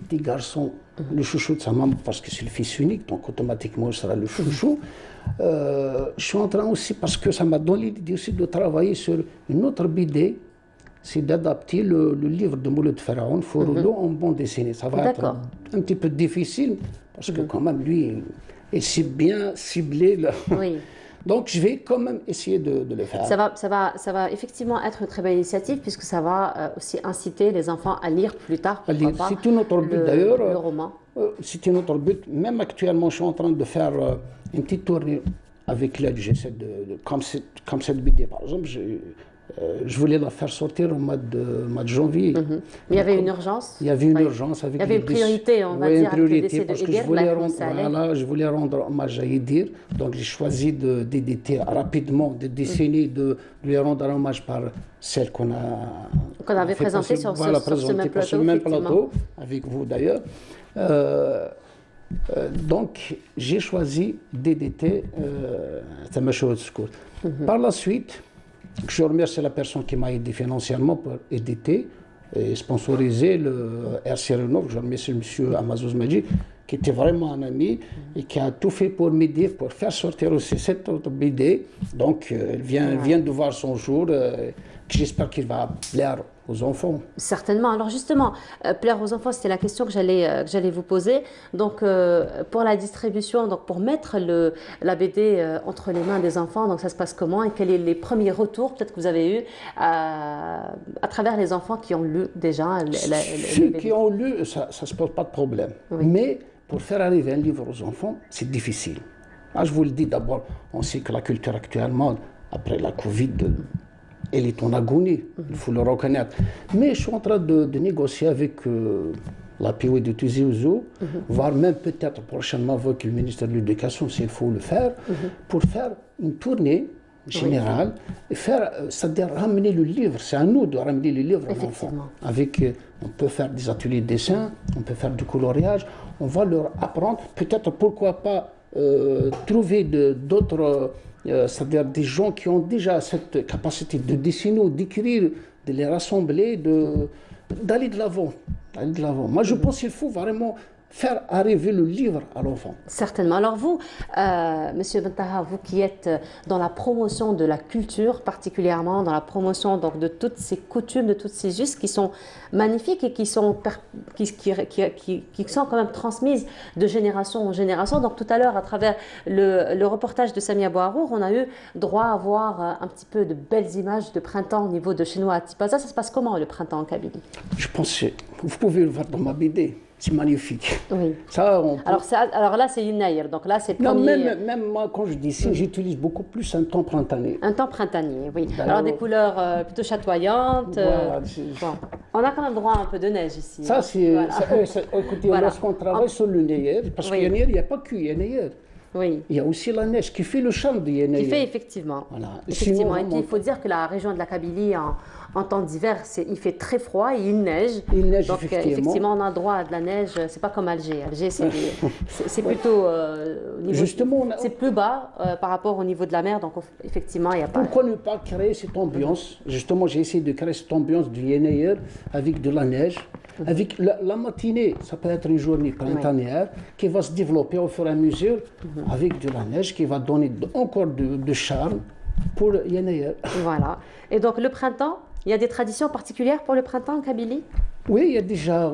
petit garçon, le chouchou de sa maman, parce que c'est le fils unique, donc automatiquement, je serai le chouchou. Je suis en train aussi, parce que ça m'a donné l'idée aussi de travailler sur une autre idée, c'est d'adapter le livre de Mouloud Pharaon, Forodo, en bande dessinée. Ça va être D'accord. un petit peu difficile, parce que quand même, lui, est si bien ciblé. Là. Oui. Donc, je vais quand même essayer de le faire. Ça va effectivement être une très belle initiative puisque ça va aussi inciter les enfants à lire plus tard. pourquoi pas, C'est tout notre but d'ailleurs. Le roman. C'était notre but. Même actuellement, je suis en train de faire une petite tournée avec l'aide. J'essaie comme cette BD, par exemple, je voulais la faire sortir au mois de janvier. Mais il y avait une urgence. Il y avait une Oui. urgence. Avec Il y avait une priorité, on va oui, dire, une avec le priorité, décès de parce que Edir, je voulais, là, rendre, Saleh. voilà, je voulais rendre hommage à Edir. Donc j'ai choisi d'éditer rapidement, de dessiner, de lui rendre hommage par celle qu'on avait fait présentée possible. sur ce même pour ce plateau, même effectivement. plateau, avec vous d'ailleurs. Donc j'ai choisi d'éditer Tamashouh Secours. Par la suite, je remercie la personne qui m'a aidé financièrement pour éditer et sponsoriser le RC Renault. Je remercie M. Amazouz Medji, qui était vraiment un ami et qui a tout fait pour m'aider, pour faire sortir aussi cette autre BD. Donc, elle vient de voir son jour. J'espère qu'il va plaire aux enfants. Certainement. Alors justement, plaire aux enfants, c'était la question que j'allais vous poser. Donc pour la distribution, donc pour mettre la BD entre les mains des enfants, donc ça se passe comment et quels sont les premiers retours peut-être que vous avez eu à travers les enfants qui ont lu déjà Ceux qui ont lu, ça ne se pose pas de problème. Oui. Mais pour faire arriver un livre aux enfants, c'est difficile. Ah, je vous le dis d'abord, on sait que la culture actuellement, après la Covid, elle est en agonie, il faut le reconnaître. Mais je suis en train de négocier avec la POE de Tizi Ouzou, voire même peut-être prochainement avec le ministère de l'Éducation, s'il faut le faire, pour faire une tournée générale, et c'est-à-dire ramener le livre. C'est à nous de ramener le livre aux enfants. Avec, on peut faire des ateliers de dessin, on peut faire du coloriage, on va leur apprendre, peut-être pourquoi pas trouver d'autres... c'est-à-dire des gens qui ont déjà cette capacité de dessiner ou d'écrire, de les rassembler, d'aller de l'avant. Moi, je pense qu'il faut vraiment faire arriver le livre à l'enfant. Certainement. Alors vous, Monsieur Bentaha, vous qui êtes dans la promotion de la culture, particulièrement dans la promotion donc, de toutes ces coutumes, de toutes ces us qui sont magnifiques et qui sont quand même transmises de génération en génération. Donc tout à l'heure, à travers le reportage de Samia Bouharour, on a eu droit à voir un petit peu de belles images de printemps au niveau de chez nous à Tipaza. Ça se passe comment le printemps en Kabylie? Je pense que vous pouvez le voir dans ma BD. C'est magnifique. Oui. Ça, alors là, c'est Yunaïr. Donc là, c'est non, premier... même moi, quand je dessine, j'utilise beaucoup plus un ton printanier. Un temps printanier, oui. Alors des couleurs plutôt chatoyantes. Voilà, bon. On a quand même droit à un peu de neige ici. Ça, c'est... Voilà. Écoutez, Voilà. lorsqu'on travaille sur le Neyer, parce qu'il il n'y a pas que Yenayer. Oui. Il y a aussi la neige qui fait le charme de Yenayer. Qui fait effectivement. Voilà. Effectivement. Sinon, Et puis, il faut dire que la région de la Kabylie, en temps d'hiver, il fait très froid et il neige. Il neige, donc effectivement, on a droit à de la neige. C'est pas comme Alger. Alger, c'est plutôt au niveau. Justement, c'est plus bas par rapport au niveau de la mer. Donc effectivement, il n'y a pas. Pourquoi ne pas créer cette ambiance? Justement, j'ai essayé de créer cette ambiance du Yenayer avec de la neige. Avec la matinée, ça peut être une journée printanière qui va se développer au fur et à mesure avec de la neige qui va donner encore de charme pour Yenayer. Voilà. Et donc le printemps, il y a des traditions particulières pour le printemps en Kabylie? Oui, il y a déjà...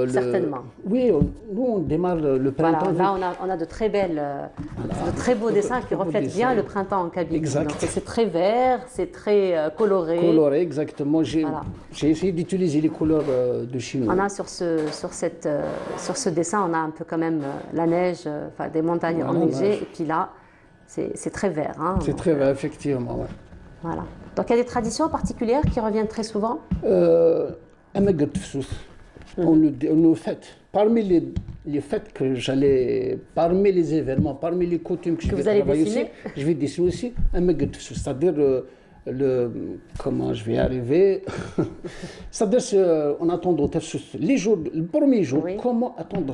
Certainement. Oui, nous on démarre le printemps. Voilà, là on a de très belles, de très beaux dessins qui reflètent bien le printemps en Kabylie. Exact. C'est très vert, c'est très coloré. Coloré, exactement. J'ai essayé d'utiliser les couleurs de chez nous. On a sur ce dessin, on a un peu quand même la neige, des montagnes enneigées, et puis là, c'est très vert. Hein, c'est très vert, effectivement. Ouais. Voilà. Donc il y a des traditions particulières qui reviennent très souvent? On le fête. Parmi le fait que j'allais, parmi les événements, parmi les coutumes que je vais travailler aussi, je vais dessiner aussi un Meged, c'est-à-dire comment je vais arriver, c'est-à-dire on attend le premier jour, comment attendre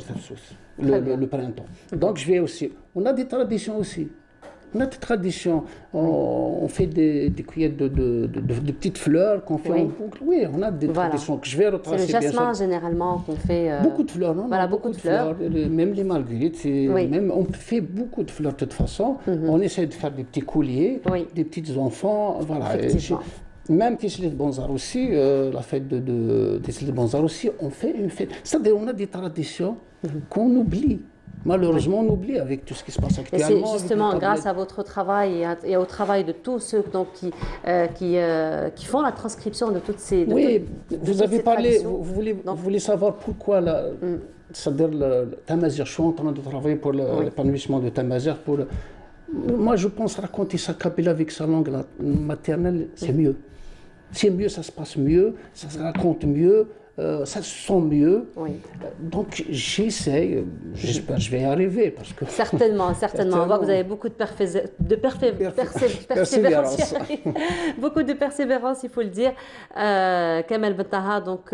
le printemps. Donc je vais aussi, on a des traditions aussi. On a des traditions, on fait des cueillettes de petites fleurs qu'on fait en boucle. Oui, on a des traditions que je vais retracer. C'est le jasmin généralement qu'on fait. Beaucoup de fleurs, non? Voilà, beaucoup de fleurs. Même les marguerites, même, on fait beaucoup de fleurs de toute façon. On essaie de faire des petits colliers, des petits enfants. Voilà. Même Tislit Bonzar aussi, la fête de Tislit Bonzar aussi, on fait une fête. C'est-à-dire on a des traditions qu'on oublie. Malheureusement, on oublie avec tout ce qui se passe actuellement. Et c'est justement grâce à votre travail et au travail de tous ceux donc, qui font la transcription de toutes ces vous avez parlé, vous voulez savoir pourquoi c'est-à-dire le Tamazir. Je suis en train de travailler pour l'épanouissement de Tamazir. Moi, je pense raconter sa Kabyle avec sa langue maternelle, c'est mieux. C'est mieux, ça se passe mieux, ça se raconte mieux. Ça se sent mieux. Donc j'essaie, j'espère que je vais y arriver. Parce que certainement. On voit que vous avez beaucoup de persévérance. Beaucoup de persévérance, il faut le dire. Kamel Bentaha, donc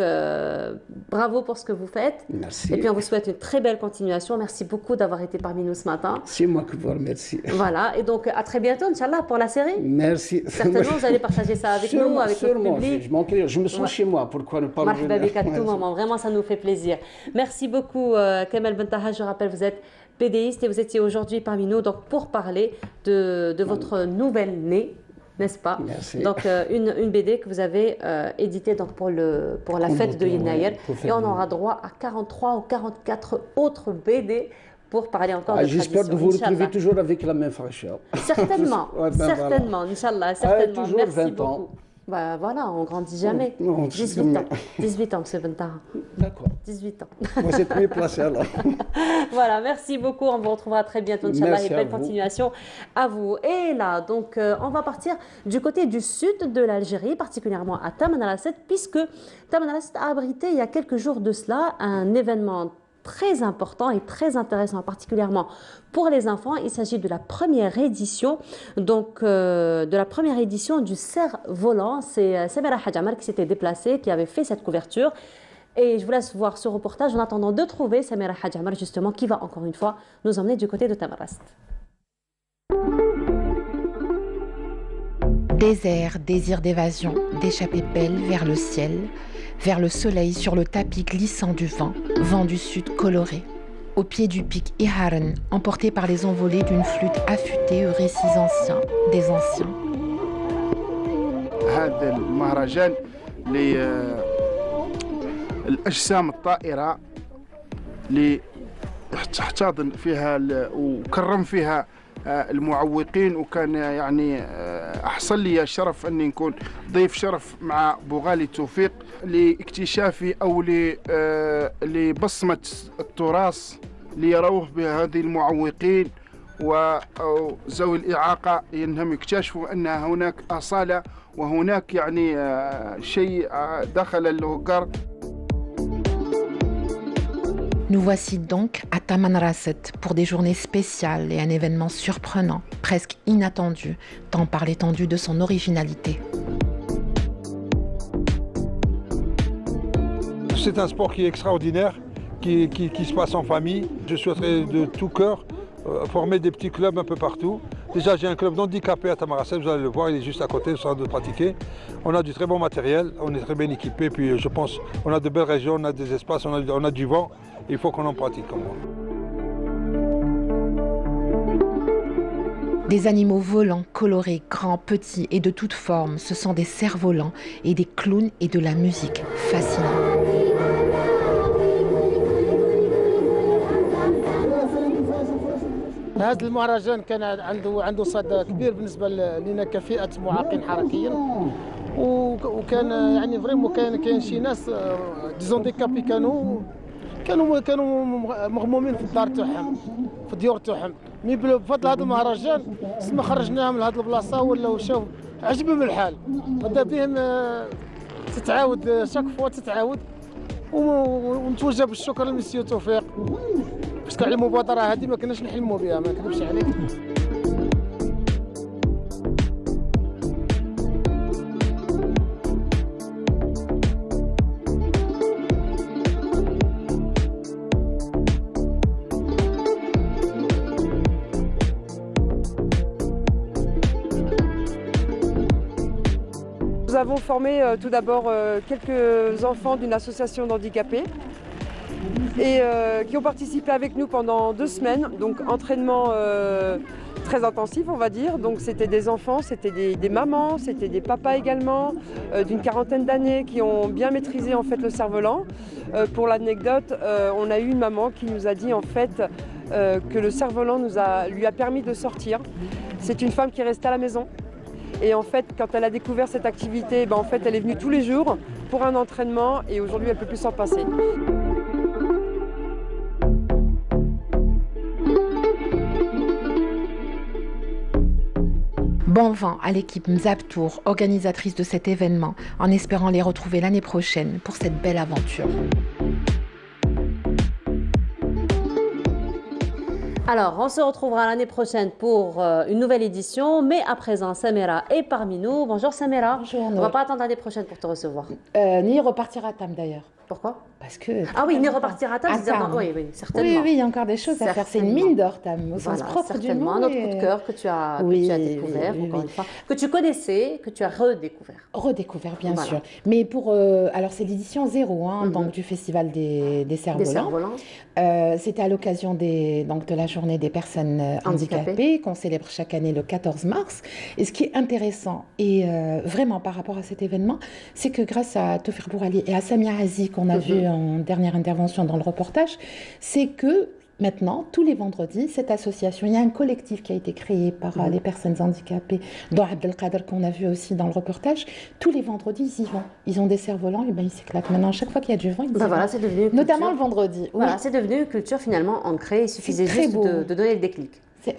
bravo pour ce que vous faites. Merci. Et puis on vous souhaite une très belle continuation. Merci beaucoup d'avoir été parmi nous ce matin. C'est moi qui vous remercie. Voilà, et donc à très bientôt, Inch'Allah, pour la série. Merci. Certainement, vous allez partager ça avec nous, avec le public. Je me sens chez moi, pourquoi ne pas revenir? À tout moment, vraiment ça nous fait plaisir. Merci beaucoup Kamel Bentaha, je rappelle vous êtes BDiste et vous étiez aujourd'hui parmi nous donc pour parler de votre nouvelle née, n'est-ce pas? Merci. Donc une BD que vous avez éditée donc pour la fête de Yennayer et on aura droit à 43 ou 44 autres BD pour parler encore de tradition. J'espère de vous retrouver toujours avec la même fraîcheur. Certainement, certainement, Inch'Allah, certainement. Toujours merci 20 beaucoup. Ans. Bah voilà, on grandit jamais. 18 ans. 18 ans, M. Bentaha. D'accord. 18 ans. Vous êtes mieux placé alors. Voilà, merci beaucoup. On vous retrouvera très bientôt, Inch'Allah, et belle continuation à vous. Et là, donc, on va partir du côté du sud de l'Algérie, particulièrement à Tamanrasset, puisque Tamanrasset a abrité il y a quelques jours de cela un événement très important et très intéressant, particulièrement pour les enfants. Il s'agit de la première édition, donc de la première édition du cerf-volant. C'est Samira Hadjamar qui s'était déplacée, qui avait fait cette couverture. Et je vous laisse voir ce reportage en attendant de trouver Samira Hadjamar, justement, qui va encore une fois nous emmener du côté de Tamanrasset. Désert, désir d'évasion, d'échapper belle vers le ciel, vers le soleil sur le tapis glissant du vent, vent du sud coloré. Au pied du pic Iharen, emporté par les envolées d'une flûte affûtée aux récits anciens, des anciens. هذا المهرجان للأجسام الطائرة اللي احتضن فيها وكرم فيها المعوقين، وكان يعني أحصل لي الشرف أني نكون ضيف شرف مع بوغالي توفيق لاكتشاف أو لبصمة التراث ليروه بهذه المعوقين وذوي الإعاقة، إنهم يكتشفوا أن هناك أصالة وهناك يعني شيء دخل الهجر. Nous voici donc à Tamanrasset pour des journées spéciales et un événement surprenant, presque inattendu, tant par l'étendue de son originalité. C'est un sport qui est extraordinaire, qui se passe en famille. Je souhaiterais de tout cœur former des petits clubs un peu partout. Déjà, j'ai un club d'handicapés à Tamanrasset, vous allez le voir, il est juste à côté, on de pratiquer. On a du très bon matériel, on est très bien équipé, puis je pense on a de belles régions, on a des espaces, on a du vent. Il faut qu'on en pratique comme moi. Des animaux volants, colorés, grands, petits et de toutes formes, ce sont des cerfs-volants et des clowns et de la musique fascinante. هذا المهرجان كان عنده صدى كبير بالنسبه لنا كفئه معاقين حركيا وكان يعني فريمون كاين شي ناس ديزونديكابي كانوا مغمومين في الدار تاعهم في الديور تاعهم مي بفضل هذا المهرجان سما خرجناهم لهذه البلاصه ولاو شاف عجبهم الحال بدا بهم تتعاود شاك فوا تتعاود ونتوجه بالشكر للمسيو توفيق باسكو على المبادره هذه ما كناش نحلموا بها ما نكذبش عليك. Nous avons formé tout d'abord quelques enfants d'une association d'handicapés et qui ont participé avec nous pendant 2 semaines, donc entraînement très intensif on va dire. Donc c'était des enfants, c'était des mamans, c'était des papas également d'une quarantaine d'années qui ont bien maîtrisé en fait le cerf-volant. Pour l'anecdote, on a eu une maman qui nous a dit en fait que le cerf-volant lui a permis de sortir. C'est une femme qui est restée à la maison. Et en fait, quand elle a découvert cette activité, en fait, elle est venue tous les jours pour un entraînement et aujourd'hui, elle ne peut plus s'en passer. Bon vent à l'équipe Mzabtour, organisatrice de cet événement, en espérant les retrouver l'année prochaine pour cette belle aventure. Alors, on se retrouvera l'année prochaine pour une nouvelle édition, mais à présent, Samira est parmi nous. Bonjour Samira. Bonjour. On ne va pas attendre l'année prochaine pour te recevoir. Ni repartir à Tam d'ailleurs. Pourquoi? Parce que... Ah oui, ni repartir à Tam, oui, certainement. Oui, il y a encore des choses à faire. C'est une mine d'or, Tam, au sens propre du mot. Un autre coup de cœur que tu as découvert, encore une fois, que tu connaissais, que tu as redécouvert. Redécouvert, bien sûr. Mais pour... alors, c'est l'édition 0, donc, du Festival des cerfs-volants. C'était à l'occasion de la journée des personnes handicapées qu'on célèbre chaque année le 14 mars. Et ce qui est intéressant, et vraiment par rapport à cet événement, c'est que grâce à Tofir Bourali et à Samia Azi, qu'on a vu en dernière intervention dans le reportage, c'est que maintenant, tous les vendredis, cette association, il y a un collectif qui a été créé par les personnes handicapées, dont Abdelkader qu'on a vu aussi dans le reportage. Tous les vendredis, ils y vont. Ils ont des cerfs-volants, et ils s'éclatent. Maintenant, chaque fois qu'il y a du vent, ils y vont. C'est devenu notamment le vendredi. Voilà, c'est devenu une culture finalement ancrée. Il suffisait juste de donner le déclic.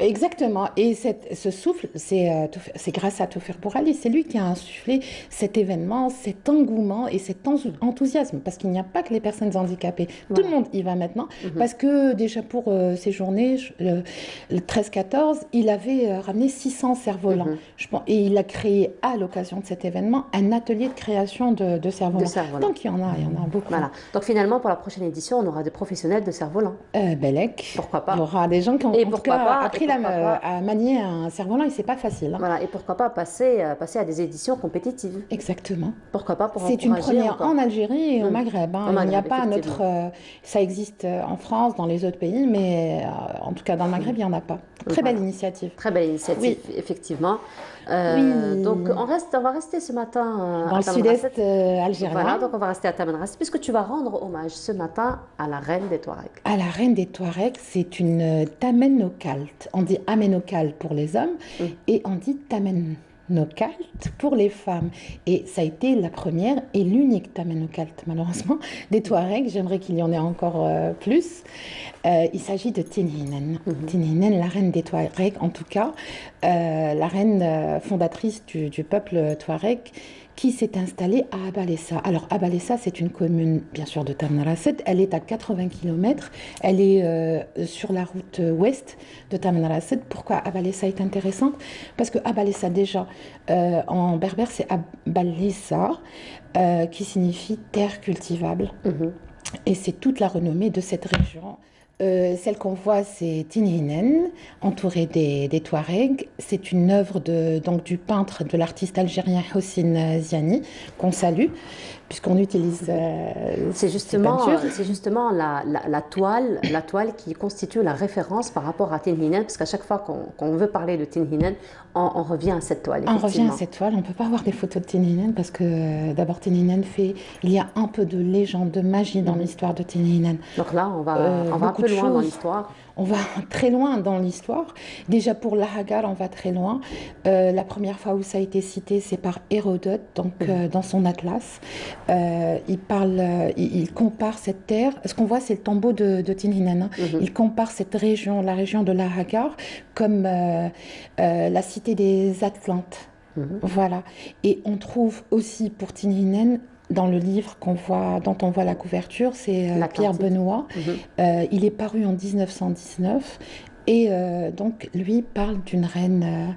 Exactement. Et ce souffle, c'est grâce à Tofir Bourali. C'est lui qui a insufflé cet événement, cet engouement et cet enthousiasme. Parce qu'il n'y a pas que les personnes handicapées. Tout le monde y va maintenant. Parce que déjà pour ces journées, le 13-14, il avait ramené 600 cerfs-volants. Et il a créé à l'occasion de cet événement un atelier de création de cerfs-volants. Donc il y en a beaucoup. Voilà. Donc finalement, pour la prochaine édition, on aura des professionnels de cerfs-volants. Belek. Pourquoi pas. Il y aura des gens qui ont appris à manier un cerf-volant et c'est pas facile. Voilà, et pourquoi pas passer à des éditions compétitives. Exactement. Pourquoi pas pour c'est une première encore. En Algérie et au Maghreb. Il n'y a pas ça existe en France, dans les autres pays, mais en tout cas dans le Maghreb, il n'y en a pas. Très belle initiative. Très belle initiative, effectivement. Donc on va rester ce matin dans le sud-est algérien. Voilà, donc on va rester à Tamanrasset puisque tu vas rendre hommage ce matin à la reine des Touaregs. À la reine des Touaregs, c'est une Tamanokalt. On dit Aménokal pour les hommes et on dit Tamanokalt pour les femmes. Et ça a été la première et l'unique Tamanokalt, malheureusement, des Touaregs. J'aimerais qu'il y en ait encore plus. Il s'agit de Tinhinen. Tinhinen, la reine des Touaregs, en tout cas, la reine fondatrice du peuple Touareg, qui s'est installée à Abalessa. Alors Abalessa, c'est une commune, bien sûr, de Tamanrasset. Elle est à 80 km. Elle est sur la route ouest de Tamanrasset. Pourquoi Abalessa est intéressante? Parce que Abalessa, déjà, en berbère, c'est Abalessa, qui signifie terre cultivable. Et c'est toute la renommée de cette région. Celle qu'on voit, c'est Tinhinen, entourée des Touaregs. C'est une œuvre du peintre, de l'artiste algérien Hossein Ziani, qu'on salue, puisqu'on utilise c'est justement la toile qui constitue la référence par rapport à Tinhinen, parce qu'à chaque fois qu'on veut parler de Tinhinen, on revient à cette toile. On revient à cette toile. On ne peut pas avoir des photos de Tinhinen parce que d'abord Tinhinen il y a un peu de légende, de magie dans l'histoire de Tinhinen. Donc là, on va un peu loin dans l'histoire. On va très loin dans l'histoire. Déjà pour l'Ahagar, on va très loin. La première fois où ça a été cité, c'est par Hérodote, dans son atlas. Il compare cette terre. Ce qu'on voit, c'est le tombeau de Tinhinen. Il compare cette région, la région de l'Ahagar, comme la cité des Atlantes. Voilà. Et on trouve aussi pour Tinhinen dans le livre dont on voit la couverture, c'est Pierre Benoît. Il est paru en 1919 et donc lui parle d'une reine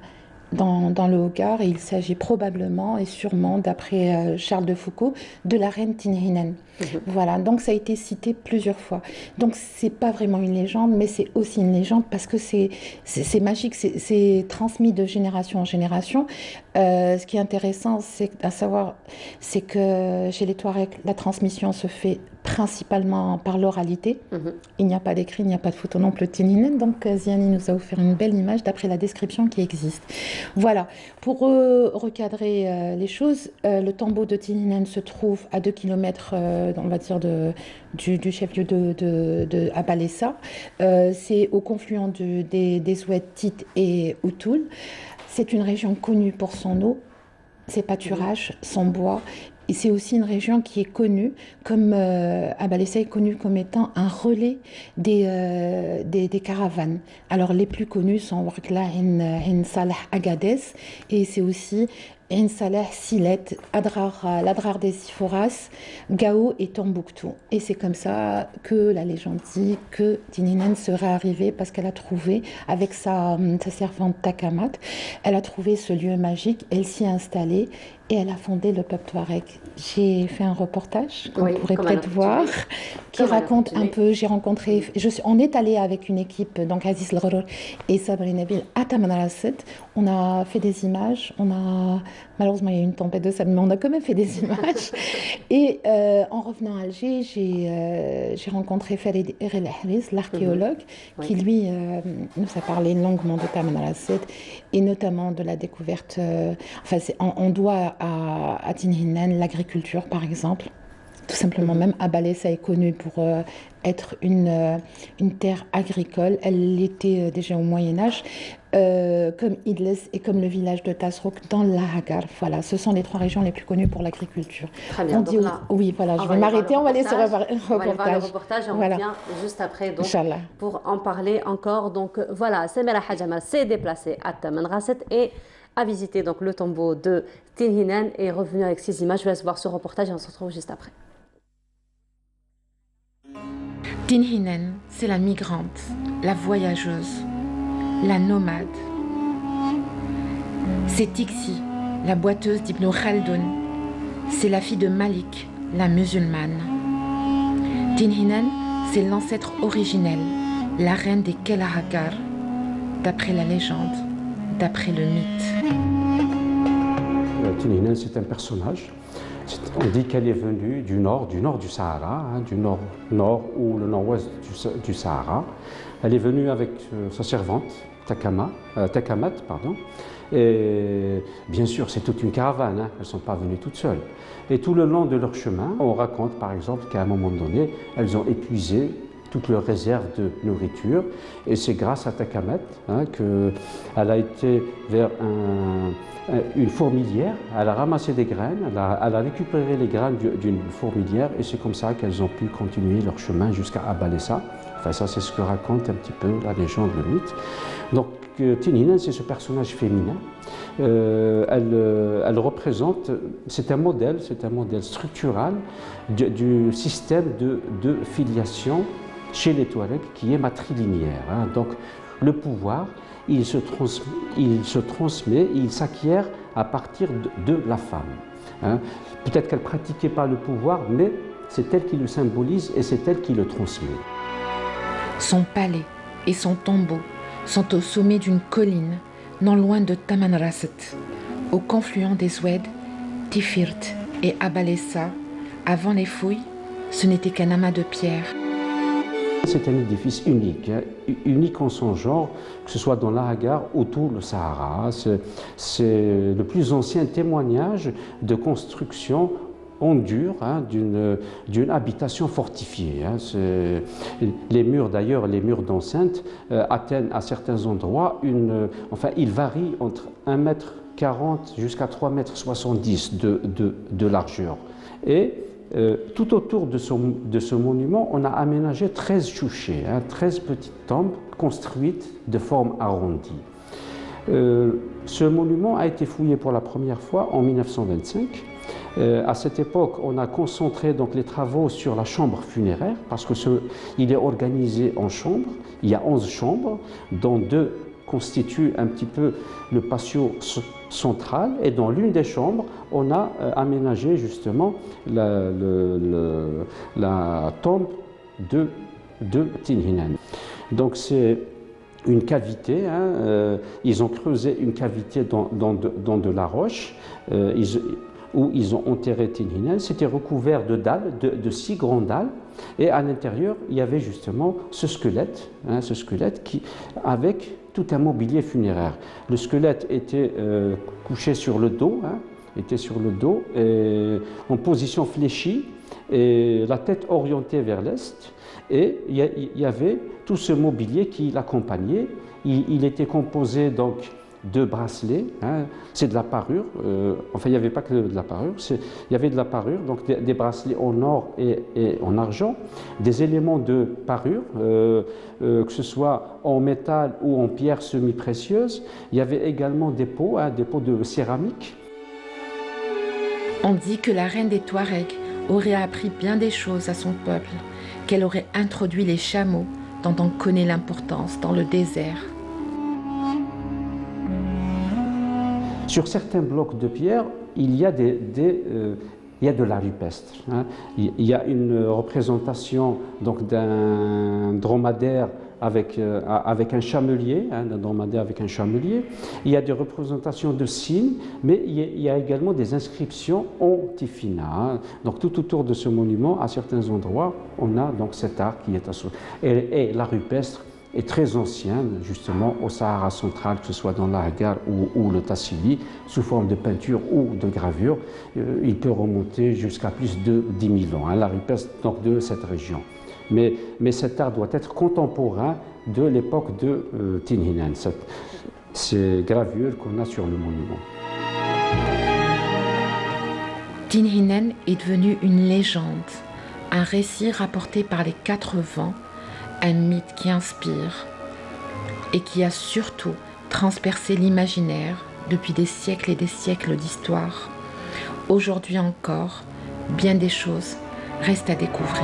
dans le Hogar, et il s'agit probablement et sûrement, d'après Charles de Foucault, de la reine Tinhinan. Voilà, donc ça a été cité plusieurs fois. Donc c'est pas vraiment une légende, mais c'est aussi une légende parce que c'est magique, c'est transmis de génération en génération. Ce qui est intéressant, à savoir, c'est que chez les Touaregs, la transmission se fait principalement par l'oralité. Il n'y a pas d'écrit, il n'y a pas de photo non plus de Tinhinan, donc Ziani nous a offert une belle image d'après la description qui existe. Voilà, pour recadrer les choses, le tombeau de Tinhinan se trouve à 2 km, on va dire, du chef-lieu de Abalessa. C'est au confluent des oueds Tit et Outoul. C'est une région connue pour son eau, ses pâturages, son bois. Et c'est aussi une région qui est connue, comme Abalessa est connue comme étant un relais des caravanes. Alors les plus connus sont Warkla, Ain Salah, Agadez, et c'est aussi Ain Salah, Silet, l'Adrar des Siforas, Gao et Tombouctou. Et c'est comme ça que la légende dit que Tinhinan serait arrivée parce qu'elle a trouvé, avec sa servante Takamat, elle a trouvé ce lieu magique, elle s'y est installée et elle a fondé le peuple Touareg. J'ai fait un reportage qu'on pourrait peut-être voir, qui raconte un peu, on est allé avec une équipe, donc Aziz Lghorour et Sabri Nabil à Tamanrasset. On a fait des images, malheureusement il y a eu une tempête de sable, mais on a quand même fait des images. Et en revenant à Alger, j'ai rencontré Farid Erel Haris, l'archéologue, qui lui nous a parlé longuement de Tamanrasset et notamment de la découverte, on doit à Tinhinan l'agriculture par exemple. Tout simplement, même Abalessa est connue pour être une terre agricole. Elle l'était déjà au Moyen-Âge, comme Idles et comme le village de Tasrouk dans la Hagar. Voilà, ce sont les 3 régions les plus connues pour l'agriculture. Très bien. Donc là, oui, voilà, je vais m'arrêter, on va aller sur le reportage. On va aller voir le reportage et on revient juste après donc, pour en parler encore. Donc voilà, Semera Hadjama s'est déplacée à Tamanrasset et a visité donc, le tombeau de Tinhinan et est revenu avec ces images. Je vous laisse voir ce reportage et on se retrouve juste après. Tinhinan, c'est la migrante, la voyageuse, la nomade. C'est Tixi, la boiteuse d'Ibn Khaldoun. C'est la fille de Malik, la musulmane. Tinhinan, c'est l'ancêtre originel, la reine des Kelahakar, d'après la légende, d'après le mythe. Tinhinan, c'est un personnage. On dit qu'elle est venue du nord du Sahara, du nord ou le nord-ouest du Sahara. Elle est venue avec sa servante, Takamat. Et bien sûr, c'est toute une caravane, elles ne sont pas venues toutes seules. Et tout le long de leur chemin, on raconte par exemple qu'à un moment donné, elles ont épuisé toutes leurs réserves de nourriture. Et c'est grâce à Takamat qu'elle a été vers une fourmilière, elle a ramassé des graines, elle a récupéré les graines d'une fourmilière et c'est comme ça qu'elles ont pu continuer leur chemin jusqu'à Abalessa. Enfin ça c'est ce que raconte un petit peu la légende, le mythe. Donc Tinhinan c'est ce personnage féminin. Elle représente, c'est un modèle structural du système de filiation chez les Touaregs qui est matrilinéaire. Donc le pouvoir, il se transmet, il s'acquiert à partir de la femme. Peut-être qu'elle ne pratiquait pas le pouvoir, mais c'est elle qui le symbolise et c'est elle qui le transmet. Son palais et son tombeau sont au sommet d'une colline, non loin de Tamanrasset, au confluent des oueds, Tifirt et Abalessa. Avant les fouilles, ce n'était qu'un amas de pierres. C'est un édifice unique, unique en son genre, que ce soit dans la Hagar ou tout le Sahara. C'est le plus ancien témoignage de construction en dur d'une habitation fortifiée. Les murs d'ailleurs, les murs d'enceinte atteignent à certains endroits, ils varient entre 1,40 m jusqu'à 3,70 m de largeur. Et tout autour de ce monument, on a aménagé 13 chouchés, 13 petites tombes construites de forme arrondie. Ce monument a été fouillé pour la première fois en 1925. À cette époque, on a concentré donc les travaux sur la chambre funéraire parce que il est organisé en chambres. Il y a 11 chambres, dont 2 constituent un petit peu le patio central. Et dans l'une des chambres, on a aménagé justement la tombe de Tin Hinan. Donc c'est une cavité, ils ont creusé une cavité dans de la roche où ils ont enterré Tin Hinan. C'était recouvert de dalles, de 6 grandes dalles, et à l'intérieur, il y avait justement ce squelette avec tout un mobilier funéraire. Le squelette était couché sur le dos, en position fléchie, et la tête orientée vers l'est. Et il y avait tout ce mobilier qui l'accompagnait. Il était composé donc de bracelets, c'est de la parure, enfin il n'y avait pas que de la parure, il y avait de la parure, donc des bracelets en or et en argent, des éléments de parure, que ce soit en métal ou en pierre semi-précieuse. Il y avait également des pots de céramique. On dit que la reine des Touaregs aurait appris bien des choses à son peuple, qu'elle aurait introduit les chameaux, dont on connaît l'importance dans le désert. Sur certains blocs de pierre, il y a de la rupestre. Il y a une représentation d'un dromadaire avec un chamelier, d'un dromadaire avec un chamelier. Il y a des représentations de cygnes, mais il y a également des inscriptions en tifina. Donc tout autour de ce monument, à certains endroits, on a donc cet art qui est associé. Et la rupestre est très ancienne, justement au Sahara central, que ce soit dans l'Ahgar ou le Tassili, sous forme de peinture ou de gravure. Il peut remonter jusqu'à plus de 10 000 ans, la rupestre donc de cette région. Mais cet art doit être contemporain de l'époque de Tin Hinan, ces gravures qu'on a sur le monument. Tin Hinan est devenu une légende, un récit rapporté par les 4 vents, un mythe qui inspire et qui a surtout transpercé l'imaginaire depuis des siècles et des siècles d'histoire. Aujourd'hui encore, bien des choses restent à découvrir.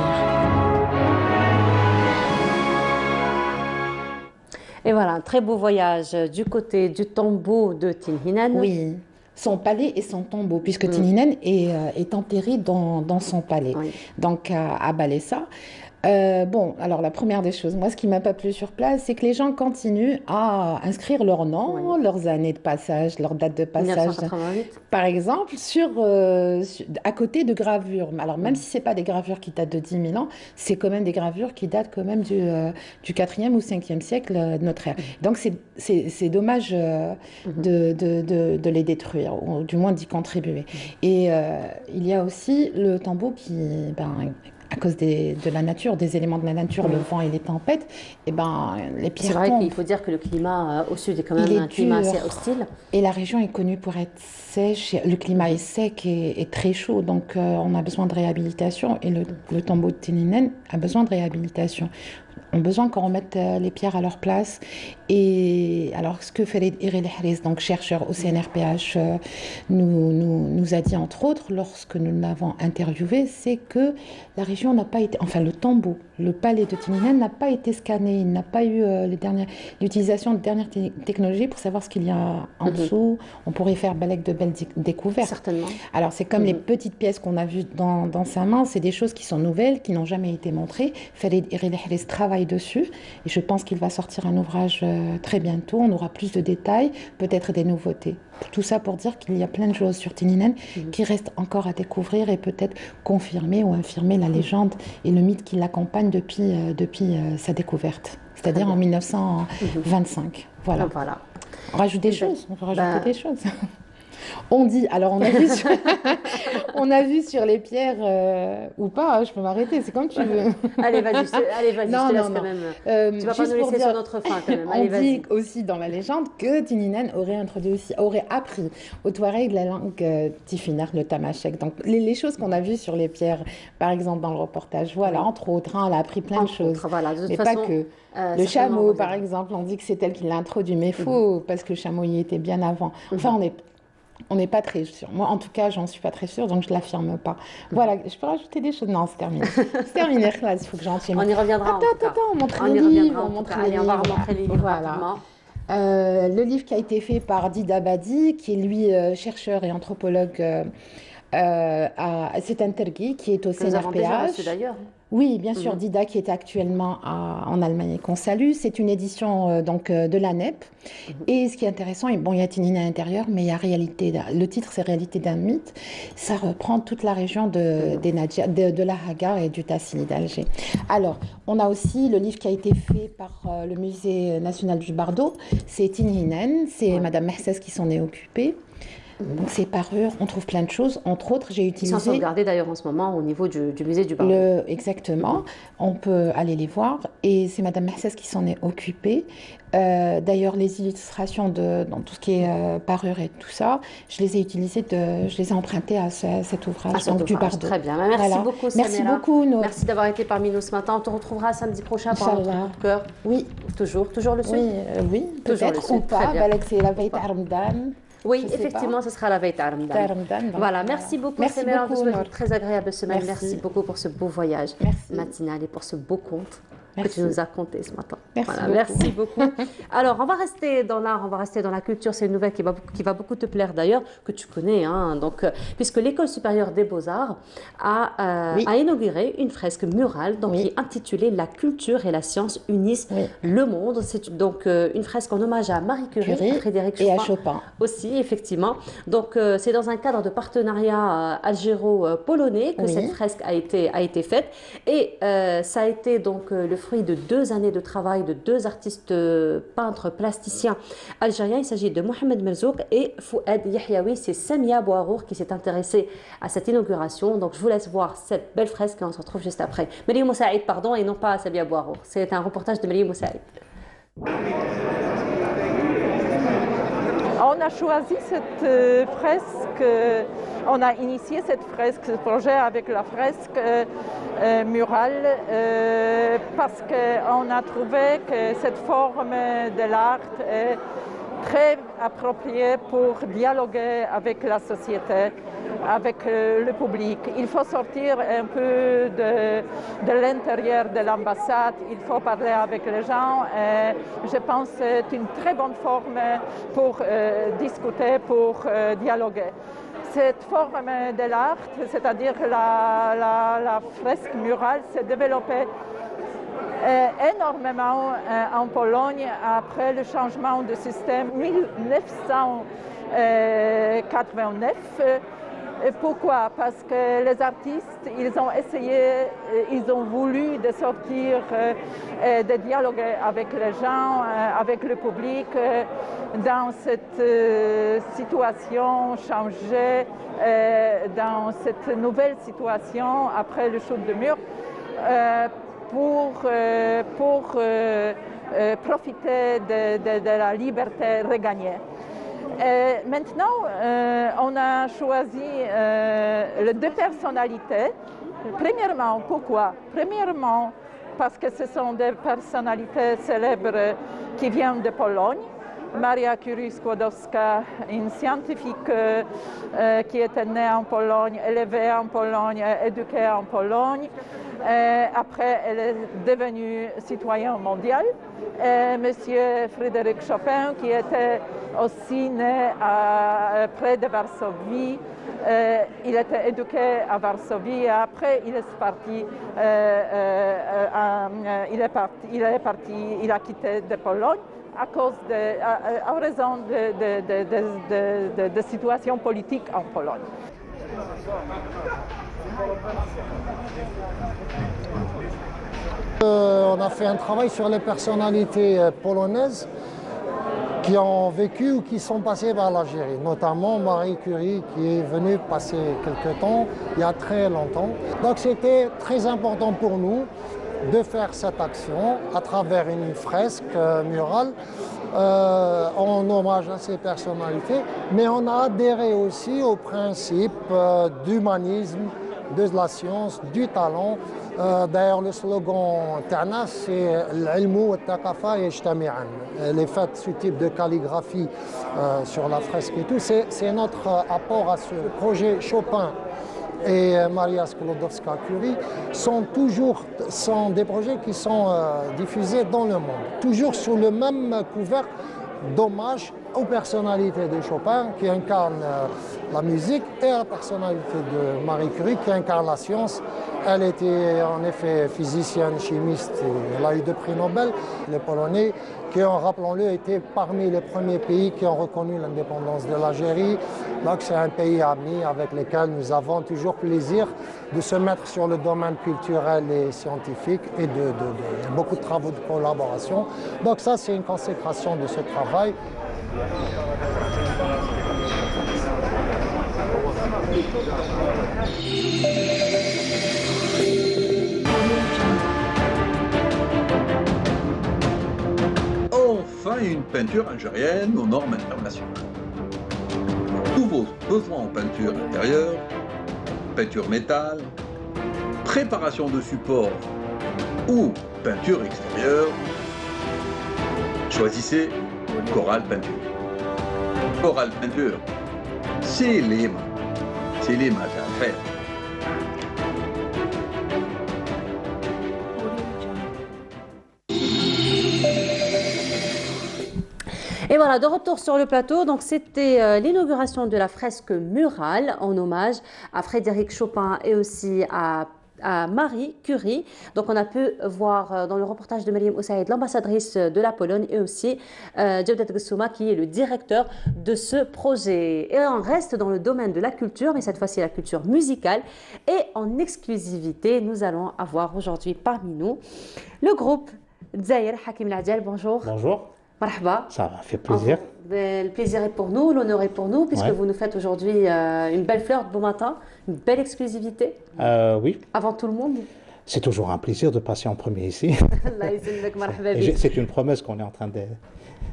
Et voilà, un très beau voyage du côté du tombeau de Tin Hinan. Oui, son palais et son tombeau, puisque Tin Hinan est enterré dans son palais, donc à Balessa. Bon, alors la première des choses, moi ce qui m'a pas plu sur place, c'est que les gens continuent à inscrire leur nom, leurs années de passage, leur date de passage, 1988. par exemple, à côté de gravures. Alors même si c'est pas des gravures qui datent de 10 000 ans, c'est quand même des gravures qui datent quand même du 4e ou 5e siècle de notre ère. Donc c'est dommage de les détruire, ou du moins d'y contribuer. Et il y a aussi le tombeau qui... à cause de la nature, des éléments de la nature, le vent et les tempêtes, et les pierres tombent. C'est vrai qu'il faut dire que le climat au sud est quand même un climat assez hostile. Et la région est connue pour être sèche. Le climat est sec et très chaud, donc on a besoin de réhabilitation. Et le tombeau de Tin Hinan a besoin de réhabilitation. On a besoin qu'on remette les pierres à leur place. Et alors, ce que Farid Irel-Hariz, donc chercheur au CNRPH, nous a dit, entre autres, lorsque nous l'avons interviewé, c'est que la région n'a pas été, enfin le tombeau, le palais de Tin Hinan n'a pas été scanné, il n'a pas eu l'utilisation de dernières technologies pour savoir ce qu'il y a en dessous. On pourrait faire de belles découvertes. Certainement. Alors, c'est comme les petites pièces qu'on a vues dans sa main, c'est des choses qui sont nouvelles, qui n'ont jamais été montrées. Farid Irel-Hariz travaille dessus et je pense qu'il va sortir un ouvrage très bientôt. On aura plus de détails, peut-être des nouveautés. Tout ça pour dire qu'il y a plein de choses sur Tin Hinan qui restent encore à découvrir et peut-être confirmer ou infirmer la légende et le mythe qui l'accompagne depuis sa découverte, c'est-à-dire en 1925. Voilà. Voilà. On rajoute des choses, on peut rajouter des choses. On dit, alors on a vu sur, on a vu sur les pierres, ou pas, hein, je peux m'arrêter, c'est comme tu veux. Allez, vas-y, je te laisse quand même. Tu vas pas nous laisser sur notre faim quand même. Allez, on dit aussi dans la légende que Tininen aurait appris aux Touaregs la langue tifinagh, le tamashek. Donc les choses qu'on a vues sur les pierres, par exemple dans le reportage, voilà, entre autres, hein, elle a appris plein de choses. Voilà, de toute mais façon, pas que. Le chameau, par exemple, on dit que c'est elle qui l'a introduit, mais faux, parce que le chameau y était bien avant. Enfin, on n'est pas très sûr. Moi, en tout cas, j'en suis pas très sûre, donc je l'affirme pas. Voilà, je peux rajouter des choses. Non, c'est terminé. C'est terminé, il faut que j'enchaîne. On y reviendra. Attends, on montre les livres. On montre les livres. On va remontrer les livres. Voilà. Le livre qui a été fait par Dida Badi, qui est lui chercheur et anthropologue à Setentergi, qui est au CNRPH. D'ailleurs. Oui, bien sûr, Dida qui est actuellement en Allemagne et qu'on salue. C'est une édition donc de l'ANEP. Et ce qui est intéressant, bon, il y a Tinina à l'intérieur, mais il y a réalité. Le titre, c'est Réalité d'un mythe. Ça reprend toute la région de la Haga et du Tassili d'Alger. Alors, on a aussi le livre qui a été fait par le Musée national du Bardo. C'est Tininen, c'est Madame Mercès qui s'en est occupée. Donc ces parures, on trouve plein de choses. Entre autres, j'ai utilisé... Ils sont sauvegardés d'ailleurs en ce moment au niveau du musée du Bardo. Exactement. On peut aller les voir. Et c'est Madame Mercès qui s'en est occupée. D'ailleurs, les illustrations dans tout ce qui est parure et tout ça, je les ai utilisées, je les ai empruntées à cet ouvrage, du Bardo. Très bien. Merci beaucoup, Samira. Merci beaucoup, Nour. Merci d'avoir été parmi nous ce matin. On te retrouvera samedi prochain pour notre coup de cœur. Oui. Toujours le sud. Oui, peut-être ou pas. C'est la veille Ramadan. Oui, effectivement, ce sera la veille Ramadan. Voilà, merci beaucoup, Samira. On vous souhaite une très agréable semaine. Merci beaucoup pour ce beau voyage matinal et pour ce beau conte que tu nous as conté ce matin. Merci beaucoup. Alors, on va rester dans l'art, on va rester dans la culture. C'est une nouvelle qui va beaucoup te plaire d'ailleurs, que tu connais. Hein, donc, puisque l'École supérieure des beaux-arts a inauguré une fresque murale donc, qui est intitulée « La culture et la science unissent le monde ». C'est donc une fresque en hommage à Marie Curie, à Frédéric Chopin, et à Chopin aussi, effectivement. Donc, c'est dans un cadre de partenariat algéro-polonais que cette fresque a été faite. Et ça a été donc le fruit de 2 années de travail de 2 artistes peintres plasticiens algériens. Il s'agit de Mohamed Merzouk et Fouad Yahyaoui. C'est Samia Bouarour qui s'est intéressée à cette inauguration. Donc je vous laisse voir cette belle fresque et on se retrouve juste après. Marie Moussaïd, pardon, et non pas Samia Bouarour. C'est un reportage de Marie Moussaïd. On a choisi cette fresque, on a initié cette fresque, ce projet avec la fresque murale parce qu'on a trouvé que cette forme de l'art est très appropriée pour dialoguer avec la société, avec le public. Il faut sortir un peu de l'intérieur de l'ambassade, il faut parler avec les gens. Je pense que c'est une très bonne forme pour discuter, pour dialoguer. Cette forme de l'art, c'est-à-dire la fresque murale, s'est développée énormément en Pologne après le changement de système 1989. Pourquoi? Parce que les artistes, ils ont essayé, ils ont voulu de sortir, de dialoguer avec les gens, avec le public, dans cette situation changée, dans cette nouvelle situation après le chute de mur, pour profiter de la liberté regagnée. Maintenant, on a choisi les 2 personnalités. Premièrement, pourquoi? Premièrement, parce que ce sont des personnalités célèbres qui viennent de Pologne. Maria Curie-Skłodowska, une scientifique qui était née en Pologne, élevée en Pologne, éduquée en Pologne. Après, elle est devenue citoyen mondial. Monsieur Frédéric Chopin, qui était aussi né près de Varsovie, il était éduqué à Varsovie et après il est parti, il a quitté de Pologne en raison de situation politique en Pologne. On a fait un travail sur les personnalités polonaises qui ont vécu ou qui sont passés par l'Algérie, notamment Marie Curie qui est venue passer quelque temps, il y a très longtemps. Donc c'était très important pour nous de faire cette action à travers une fresque murale en hommage à ces personnalités, mais on a adhéré aussi au principe d'humanisme, de la science, du talent. D'ailleurs, le slogan Tana, c'est l'ilmu wa taqafa yajtami'an. Les faits, ce type de calligraphie sur la fresque et tout, c'est notre apport à ce projet Chopin et Maria Sklodowska-Curie sont des projets qui sont diffusés dans le monde, toujours sous le même couvercle d'hommage aux personnalités de Chopin qui incarnent la musique et à la personnalité de Marie Curie qui incarne la science. Elle était en effet physicienne, chimiste, et elle a eu 2 prix Nobel. Les Polonais, qui ont, rappelons-le, été parmi les premiers pays qui ont reconnu l'indépendance de l'Algérie. Donc c'est un pays ami avec lequel nous avons toujours plaisir de se mettre sur le domaine culturel et scientifique et de beaucoup de travaux de collaboration. Donc ça, c'est une consécration de ce travail. Enfin, une peinture algérienne aux normes internationales. Tous vos besoins en peinture intérieure, peinture métal, préparation de support ou peinture extérieure, choisissez Coral Peinture. Coral Peinture, c'est les maths à faire. Et voilà, de retour sur le plateau, donc c'était l'inauguration de la fresque murale en hommage à Frédéric Chopin et aussi à Marie Curie. Donc on a pu voir dans le reportage de Mariam Oussaïd, l'ambassadrice de la Pologne, et aussi Djawdat Gussouma qui est le directeur de ce projet. Et on reste dans le domaine de la culture, mais cette fois-ci la culture musicale. Et en exclusivité, nous allons avoir aujourd'hui parmi nous le groupe Dzaïr Hakim Ladjel. Bonjour. Bonjour. Marhaba. Ça m'a fait plaisir. Le plaisir est pour nous, l'honneur est pour nous, puisque vous nous faites aujourd'hui une belle fleur de beau matin, une belle exclusivité. Oui. Avant tout le monde. C'est toujours un plaisir de passer en premier ici. C'est une promesse qu'on est en train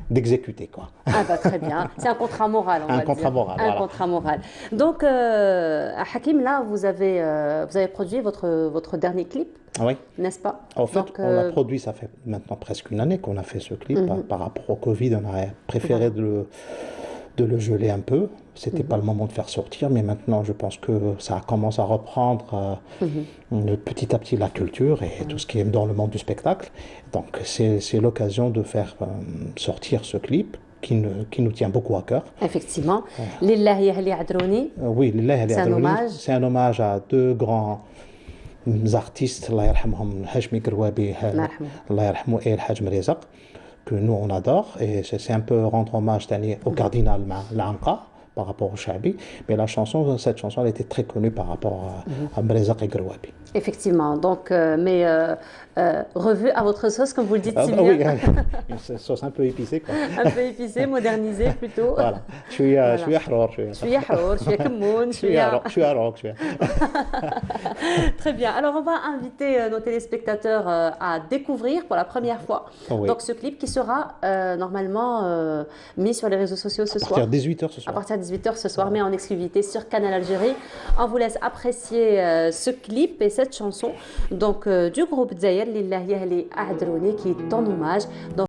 d'exécuter, quoi. Ah bah très bien, c'est un contrat moral, on va dire. Moral, un contrat moral. Donc, Hakim, là, vous avez produit votre dernier clip, oui. N'est-ce pas? En fait, on l'a produit, ça fait maintenant presque une année qu'on a fait ce clip. Par rapport au Covid, on a préféré de le geler un peu. C'était pas le moment de faire sortir, mais maintenant, je pense que ça commence à reprendre petit à petit la culture et tout ce qui est dans le monde du spectacle. Donc, c'est l'occasion de faire sortir ce clip qui nous tient beaucoup à cœur. Effectivement. Lillahi Ahli Adrouni. Oui, Lillahi Ahli Adrouni. C'est un hommage. C'est un hommage à 2 grands artistes, Allah yarhamhum, Hachmi Gerwabi, Allah yarhamou, et Haj Mrizaq, que nous on adore, et c'est un peu rendre hommage au cardinal Lanqa par rapport au Chabi, mais cette chanson elle était très connue par rapport à Mrizaq et Gerwabi. Effectivement, donc, mais revue à votre sauce, comme vous le dites si bien. Oui, une sauce un peu épicée, quoi. Un peu épicée, modernisée plutôt. Voilà. Je suis Yahrour, je suis Yahrour, je suis Kemoun, je suis Arok. Très bien. Alors, on va inviter nos téléspectateurs à découvrir pour la première fois donc, ce clip qui sera normalement mis sur les réseaux sociaux ce soir. À partir de 18h ce soir. À partir de 18h ce soir, mais en exclusivité sur Canal Algérie. On vous laisse apprécier ce clip et cette chanson donc, du groupe Dzaïr, Lillahi Ahli Adrouni, qui est en hommage. Donc,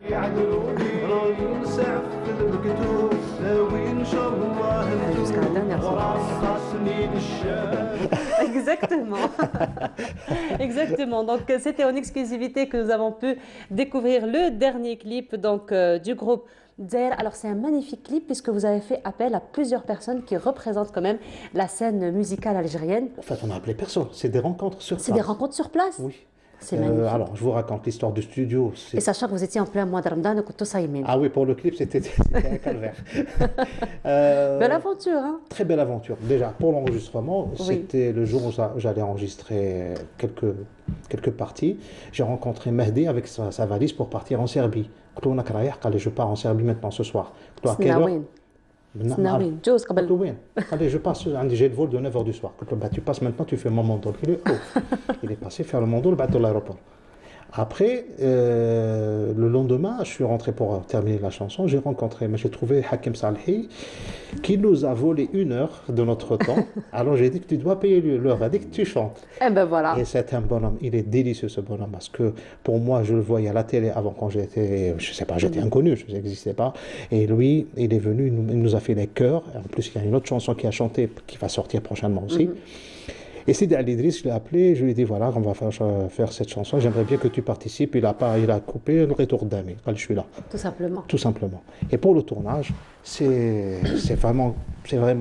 Jusqu'à la dernière Exactement. Exactement. Donc c'était en exclusivité que nous avons pu découvrir le dernier clip donc, du groupe Dzaïr. Alors c'est un magnifique clip puisque vous avez fait appel à plusieurs personnes qui représentent quand même la scène musicale algérienne. En fait, on a appelé personne. C'est des rencontres sur place. C'est des rencontres sur place? Oui. C'est magnifique. Alors, je vous raconte l'histoire du studio. Et sachant que vous étiez en plein mois de Ramadan, donc tout ça y Ah oui, pour le clip, c'était un calvaire. Belle aventure, hein? Très belle aventure. Déjà, pour l'enregistrement, Oui. c'était le jour où j'allais enregistrer quelques parties. J'ai rencontré Mehdi avec sa valise pour partir en Serbie. Je pars en Serbie maintenant ce soir. À quelle heure? Snawin, Joz قبل. Allez, je passe, j'ai le vol de 9h du soir. Bah, tu passes maintenant, tu fais mon mandol. Il est passé faire le mandol de l'aéroport. Après, le lendemain, je suis rentré pour terminer la chanson. J'ai trouvé Hakim Salhi qui nous a volé 1 heure de notre temps. Alors j'ai dit que tu dois payer l'heure dès que tu chantes. Et ben voilà. Et c'est un bonhomme, il est délicieux ce bonhomme parce que pour moi, je le voyais à la télé avant quand j'étais, je sais pas, j'étais inconnu, je n'existais pas. Et lui, il est venu, il nous a fait les chœurs. En plus, il y a une autre chanson qui a chanté, qui va sortir prochainement aussi. Et Sidi Ali Idriss, je l'ai appelé, je lui ai dit voilà, on va faire cette chanson, j'aimerais bien que tu participes. Il a coupé le retour d'Ami, je suis là. Tout simplement. Tout simplement. Et pour le tournage, c'est vraiment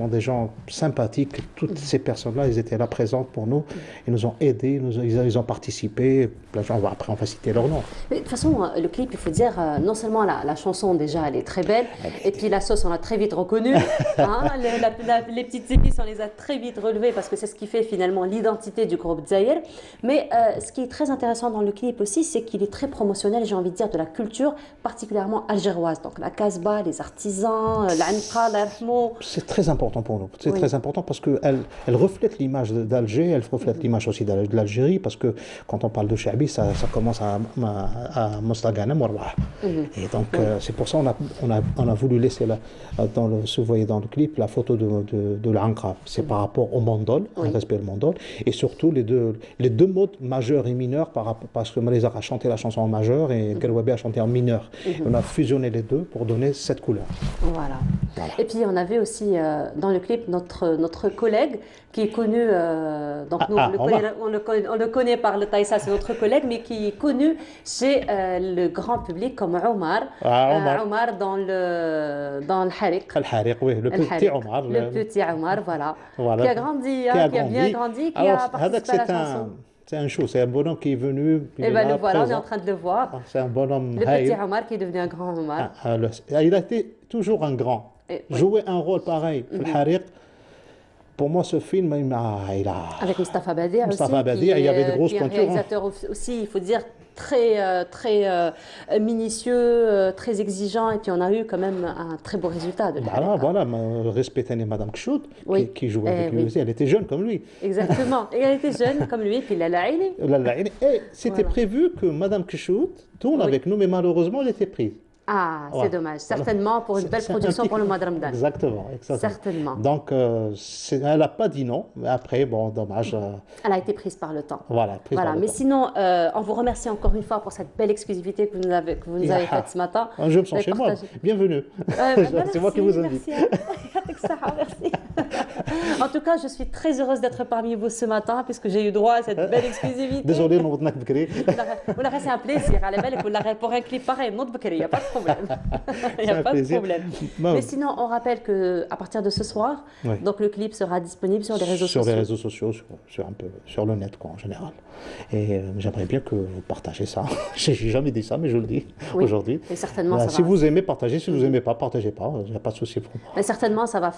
des gens sympathiques. Toutes ces personnes-là, ils étaient là présentes pour nous. Ils nous ont aidés, ils ont participé. Après, on va citer leur nom. Mais de toute façon, le clip, il faut dire, non seulement la chanson, déjà, elle est très belle, et puis la sauce, on l'a très vite reconnue. Hein, les petites épices, on les a très vite relevées parce que c'est ce qui fait finalement l'identité du groupe Dzaïr. Mais ce qui est très intéressant dans le clip aussi, c'est qu'il est très promotionnel, j'ai envie de dire, de la culture particulièrement algéroise. Donc la Casbah, les artisans, l'Anqa, l'Arhmou. C'est très important pour nous. C'est très important parce qu'elle reflète l'image d'Alger, elle reflète l'image aussi de l'Algérie parce que quand on parle de Chabi, ça commence à Mostagana, Morwah. Et donc c'est pour ça qu'on a voulu laisser si vous voyez dans le clip la photo de l'Anqa. C'est par rapport au mandol, un respect du mandol, et surtout les deux modes majeurs et mineurs parce que Malezar a chanté la chanson en majeur et Galouabi a chanté en mineur. On a fusionné les deux pour donner cette couleur. Voilà. Et puis on avait aussi dans le clip notre collègue qui est connu, donc nous, on le connaît par le Taïsa, c'est notre collègue, mais qui est connu chez le grand public comme Omar. Omar dans le Harik. Oui, le petit Omar. Le petit Omar, voilà. Qui a grandi, qui a bien grandi, qui a participé à la chanson. C'est un show, c'est un bonhomme qui est venu. Et bien le voilà, on est en train de le voir. C'est un bonhomme. Le petit Omar qui est devenu un grand Omar. Il a été toujours un grand. Jouer un rôle pareil, le Harik. Pour moi, ce film, il a... Avec Moustapha Badir aussi, il y avait de grosses pointures. Qui est un réalisateur aussi, il faut dire, très minutieux, très exigeant, et puis on a eu quand même un très beau résultat de Voilà, respecter Madame Kchout, qui jouait avec lui aussi, elle était jeune comme lui. Exactement, et elle était jeune comme lui, et puis Lala Aini. Et c'était prévu que Madame Kchout tourne avec nous, mais malheureusement, elle était prise. Ah, c'est dommage. Certainement pour une belle production pour le mois de Ramadan. Exactement. Certainement. Donc, elle n'a pas dit non, mais après, bon, dommage. Elle a été prise par le temps. Voilà, mais sinon, on vous remercie encore une fois pour cette belle exclusivité que vous nous avez faite ce matin. Je me sens chez moi. Bienvenue. C'est moi qui vous invite. Merci. En tout cas, je suis très heureuse d'être parmi vous ce matin puisque j'ai eu droit à cette belle exclusivité. Désolé, nous avons été c'est un plaisir. Pour un clip pareil, il n'y a pas de problème. Il n'y a pas de problème. Mais sinon, on rappelle qu'à partir de ce soir, donc le clip sera disponible sur les réseaux sociaux. Sur les réseaux sociaux, sur le net en général. Et j'aimerais bien que vous partagez ça. Je n'ai jamais dit ça, mais je le dis aujourd'hui. Et certainement, ça si vous aimez, partagez. Si vous n'aimez pas, partagez pas. Il n'y a pas de souci pour moi. Mais certainement, ça va